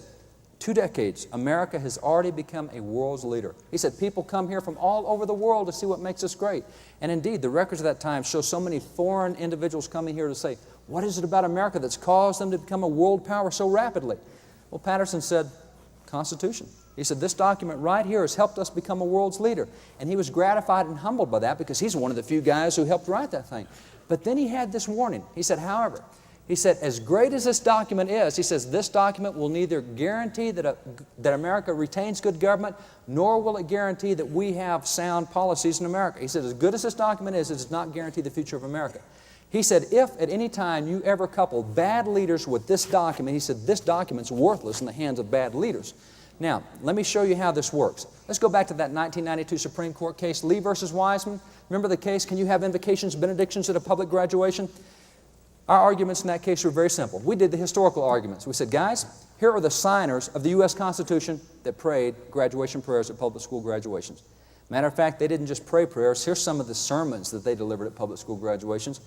A: 2 decades, America has already become a world's leader. He said, people come here from all over the world to see what makes us great. And indeed, the records of that time show so many foreign individuals coming here to say, what is it about America that's caused them to become a world power so rapidly? Well, Patterson said, Constitution. He said, this document right here has helped us become a world's leader. And he was gratified and humbled by that, because he's one of the few guys who helped write that thing. But then he had this warning. He said, however, he said, as great as this document is, he says, this document will neither guarantee that America retains good government, nor will it guarantee that we have sound policies in America. He said, as good as this document is, it does not guarantee the future of America. He said, if at any time you ever couple bad leaders with this document, he said, this document's worthless in the hands of bad leaders. Now, let me show you how this works. Let's go back to that 1992 Supreme Court case, Lee versus Wiseman. Remember the case, can you have invocations, benedictions at a public graduation? Our arguments in that case were very simple. We did the historical arguments. We said, guys, here are the signers of the U.S. Constitution that prayed graduation prayers at public school graduations. Matter of fact, they didn't just pray prayers. Here's some of the sermons that they delivered at public school graduations.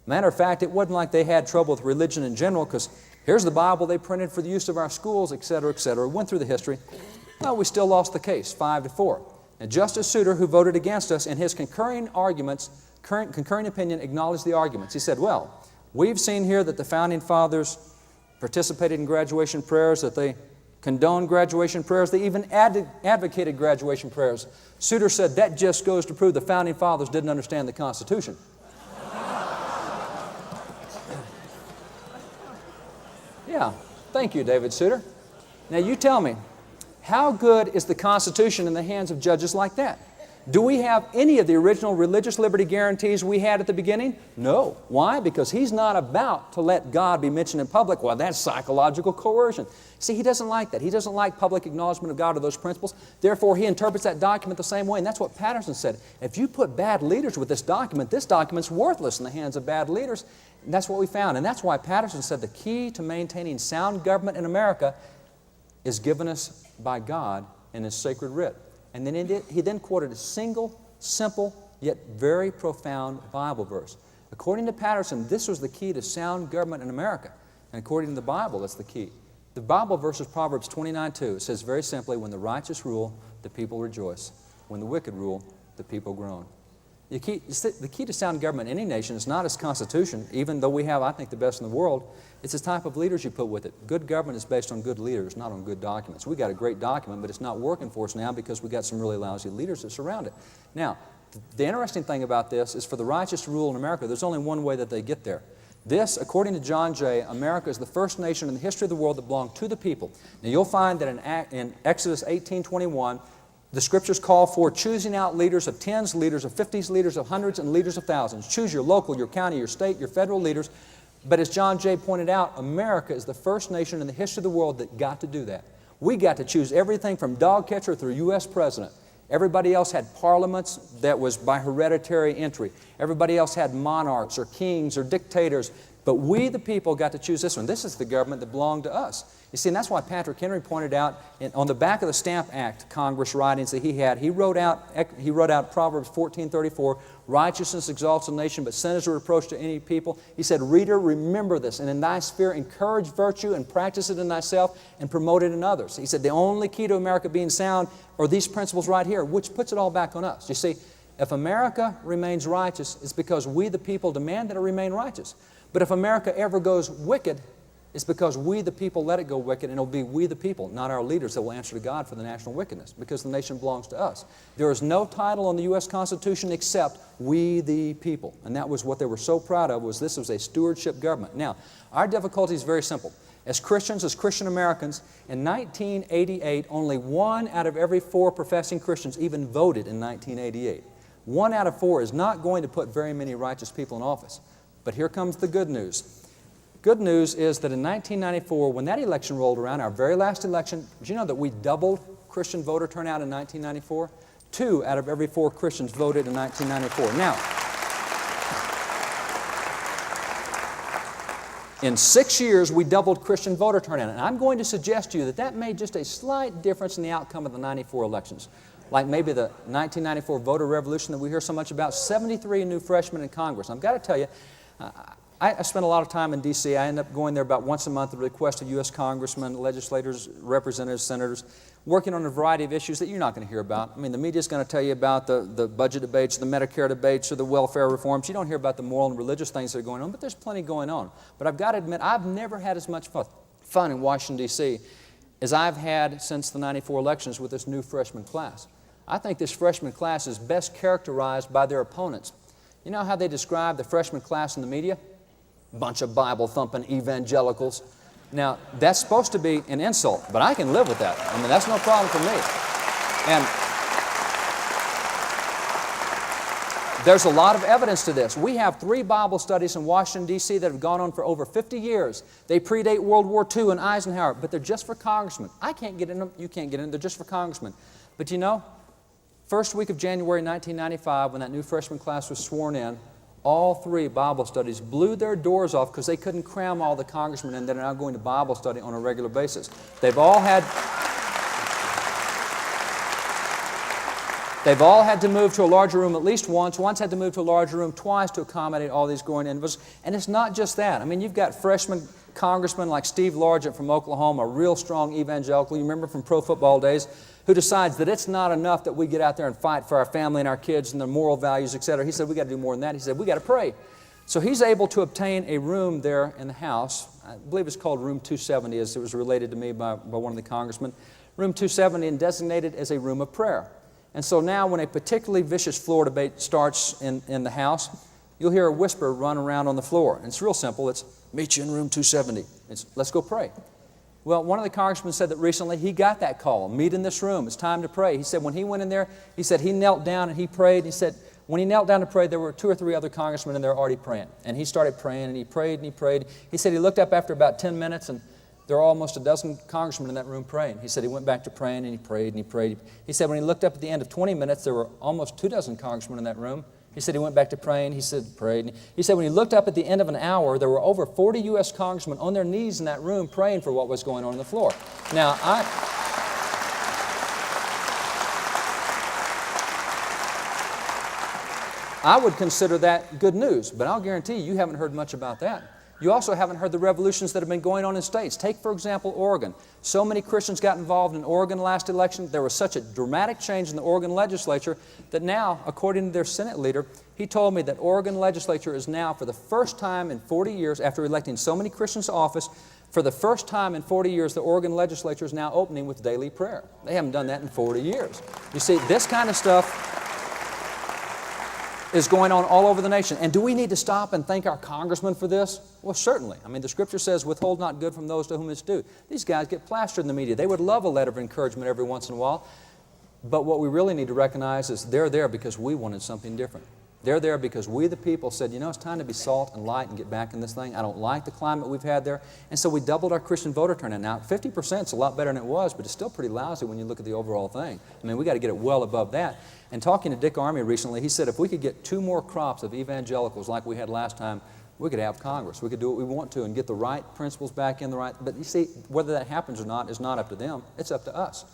A: Matter of fact, it wasn't like they had trouble with religion in general, because here's the Bible they printed for the use of our schools, etc., etc. Went through the history. Well, we still lost the case, 5-4. And Justice Souter, who voted against us, in his concurring opinion, acknowledged the arguments. He said, well, we've seen here that the Founding Fathers participated in graduation prayers, that they condoned graduation prayers, they even advocated graduation prayers. Souter said, that just goes to prove the Founding Fathers didn't understand the Constitution. Yeah, thank you, David Souter. Now you tell me, how good is the Constitution in the hands of judges like that? Do we have any of the original religious liberty guarantees we had at the beginning? No. Why? Because he's not about to let God be mentioned in public. Well, that's psychological coercion. See, he doesn't like that. He doesn't like public acknowledgement of God or those principles. Therefore, he interprets that document the same way. And that's what Patterson said. If you put bad leaders with this document's worthless in the hands of bad leaders. And that's what we found. And that's why Patterson said the key to maintaining sound government in America is given us by God in His sacred writ. And then he then quoted a single, simple yet very profound Bible verse. According to Patterson, this was the key to sound government in America. And according to the Bible, that's the key. The Bible verse is Proverbs 29:2. It says very simply, when the righteous rule, the people rejoice. When the wicked rule, the people groan. The key to sound government in any nation is not its constitution, even though we have, I think, the best in the world. It's the type of leaders you put with it. Good government is based on good leaders, not on good documents. We got a great document, but it's not working for us now because we got some really lousy leaders that surround it. Now, the interesting thing about this is for the righteous to rule in America, there's only one way that they get there. This, according to John Jay, America is the first nation in the history of the world that belonged to the people. Now, you'll find that in Exodus 18:21, the Scriptures call for choosing out leaders of tens, leaders of 50s, leaders of hundreds, and leaders of thousands. Choose your local, your county, your state, your federal leaders. But as John Jay pointed out, America is the first nation in the history of the world that got to do that. We got to choose everything from dog catcher through U.S. president. Everybody else had parliaments that was by hereditary entry. Everybody else had monarchs or kings or dictators. But we, the people, got to choose this one. This is the government that belonged to us. You see, and that's why Patrick Henry pointed out on the back of the Stamp Act Congress writings that he had, he wrote out Proverbs 14:34, righteousness exalts a nation, but sin is a reproach to any people. He said, reader, remember this, and in thy sphere encourage virtue and practice it in thyself and promote it in others. He said, the only key to America being sound are these principles right here, which puts it all back on us. You see, if America remains righteous, it's because we, the people, demand that it remain righteous. But if America ever goes wicked, it's because we, the people, let it go wicked, and it'll be we, the people, not our leaders, that will answer to God for the national wickedness, because the nation belongs to us. There is no title in the U.S. Constitution except we, the people. And that was what they were so proud of, was this was a stewardship government. Now, our difficulty is very simple. As Christians, as Christian Americans, in 1988, only 1 out of every 4 professing Christians even voted in 1988. 1 out of 4 is not going to put very many righteous people in office. But here comes the good news. Good news is that in 1994, when that election rolled around, our very last election, did you know that we doubled Christian voter turnout in 1994? 2 out of every 4 Christians voted in 1994. Now, in 6 years, we doubled Christian voter turnout. And I'm going to suggest to you that that made just a slight difference in the outcome of the 94 elections. Like maybe the 1994 voter revolution that we hear so much about, 73 new freshmen in Congress. I've got to tell you, I spent a lot of time in D.C. I end up going there about once a month at the request of U.S. congressmen, legislators, representatives, senators, working on a variety of issues that you're not going to hear about. I mean, the media's going to tell you about the budget debates, the Medicare debates, or the welfare reforms. You don't hear about the moral and religious things that are going on, but there's plenty going on. But I've got to admit, I've never had as much fun in Washington, D.C. as I've had since the 94 elections with this new freshman class. I think this freshman class is best characterized by their opponents. You know how they describe the freshman class in the media? Bunch of Bible-thumping evangelicals. Now, that's supposed to be an insult, but I can live with that. I mean, that's no problem for me. And there's a lot of evidence to this. We have 3 Bible studies in Washington, D.C. that have gone on for over 50 years. They predate World War II and Eisenhower, but they're just for congressmen. I can't get in them. You can't get in them. They're just for congressmen. But you know, first week of January 1995, when that new freshman class was sworn in, all 3 Bible studies blew their doors off because they couldn't cram all the congressmen in that are now going to Bible study on a regular basis. They've all had to move to a larger room at least once. Once had to move to a larger room twice to accommodate all these growing individuals. And it's not just that. I mean, you've got freshman congressmen like Steve Largent from Oklahoma, a real strong evangelical, you remember from pro football days, who decides that it's not enough that we get out there and fight for our family and our kids and their moral values, etc. He said, we got to do more than that. He said, we got to pray. So he's able to obtain a room there in the House. I believe it's called Room 270, as it was related to me by one of the congressmen. Room 270, and designated as a room of prayer. And so now when a particularly vicious floor debate starts in the House, you'll hear a whisper run around on the floor. And it's real simple. It's, meet you in room 270. It's, let's go pray. Well, one of the congressmen said that recently he got that call, meet in this room, it's time to pray. He said when he went in there, he said he knelt down and he prayed. He said when he knelt down to pray, there were 2 or 3 other congressmen in there already praying. And he started praying and he prayed and he prayed. He said he looked up after about 10 minutes and there were almost a dozen congressmen in that room praying. He said he went back to praying and he prayed and he prayed. He said when he looked up at the end of 20 minutes, there were almost 2 dozen congressmen in that room. He said he went back to praying. He said prayed. He said when he looked up at the end of an hour, there were over 40 U.S. congressmen on their knees in that room praying for what was going on the floor. Now, I would consider that good news, but I'll guarantee you haven't heard much about that. You also haven't heard the revolutions that have been going on in states. Take, for example, Oregon. So many Christians got involved in Oregon last election. There was such a dramatic change in the Oregon legislature that now, according to their Senate leader, he told me that Oregon legislature is now, for the first time in 40 years, after electing so many Christians to office, for the first time in 40 years, the Oregon legislature is now opening with daily prayer. They haven't done that in 40 years. You see, this kind of stuff is going on all over the nation. And do we need to stop and thank our congressman for this? Well, certainly. I mean, the Scripture says, withhold not good from those to whom it's due. These guys get plastered in the media. They would love a letter of encouragement every once in a while. But what we really need to recognize is they're there because we wanted something different. They're there because we, the people, said, you know, it's time to be salt and light and get back in this thing. I don't like the climate we've had there. And so we doubled our Christian voter turnout. Now, 50% is a lot better than it was, but it's still pretty lousy when you look at the overall thing. I mean, we got to get it well above that. And talking to Dick Armey recently, he said if we could get 2 more crops of evangelicals like we had last time, we could have Congress. We could do what we want to and get the right principles back in the right. But you see, whether that happens or not is not up to them. It's up to us.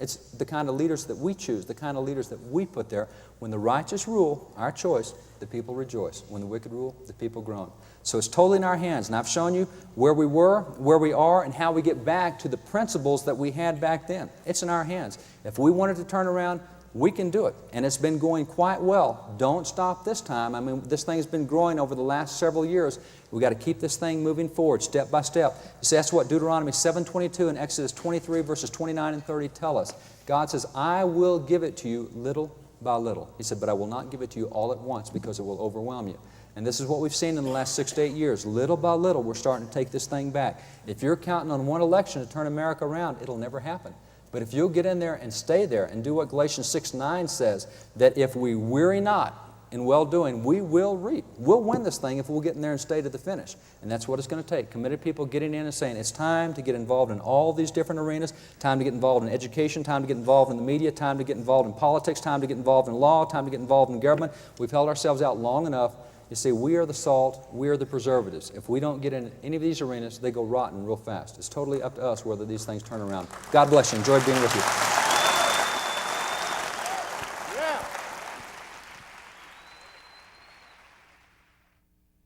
A: It's the kind of leaders that we choose, the kind of leaders that we put there. When the righteous rule, our choice, the people rejoice. When the wicked rule, the people groan. So it's totally in our hands. And I've shown you where we were, where we are, and how we get back to the principles that we had back then. It's in our hands. If we wanted to turn around, we can do it. And it's been going quite well. Don't stop this time. I mean, this thing has been growing over the last several years. We've got to keep this thing moving forward step by step. You see, that's what Deuteronomy 7:22 and Exodus 23 verses 29 and 30 tell us. God says, I will give it to you little by little. He said, but I will not give it to you all at once because it will overwhelm you. And this is what we've seen in the last 6 to 8 years. Little by little, we're starting to take this thing back. If you're counting on one election to turn America around, it'll never happen. But if you'll get in there and stay there and do what Galatians 6:9 says, that if we weary not in well-doing, we will reap. We'll win this thing if we'll get in there and stay to the finish. And that's what it's going to take. Committed people getting in and saying, it's time to get involved in all these different arenas, time to get involved in education, time to get involved in the media, time to get involved in politics, time to get involved in law, time to get involved in government. We've held ourselves out long enough. You see, we are the salt, we are the preservatives. If we don't get in any of these arenas, they go rotten real fast. It's totally up to us whether these things turn around. God bless you. Enjoyed being with you.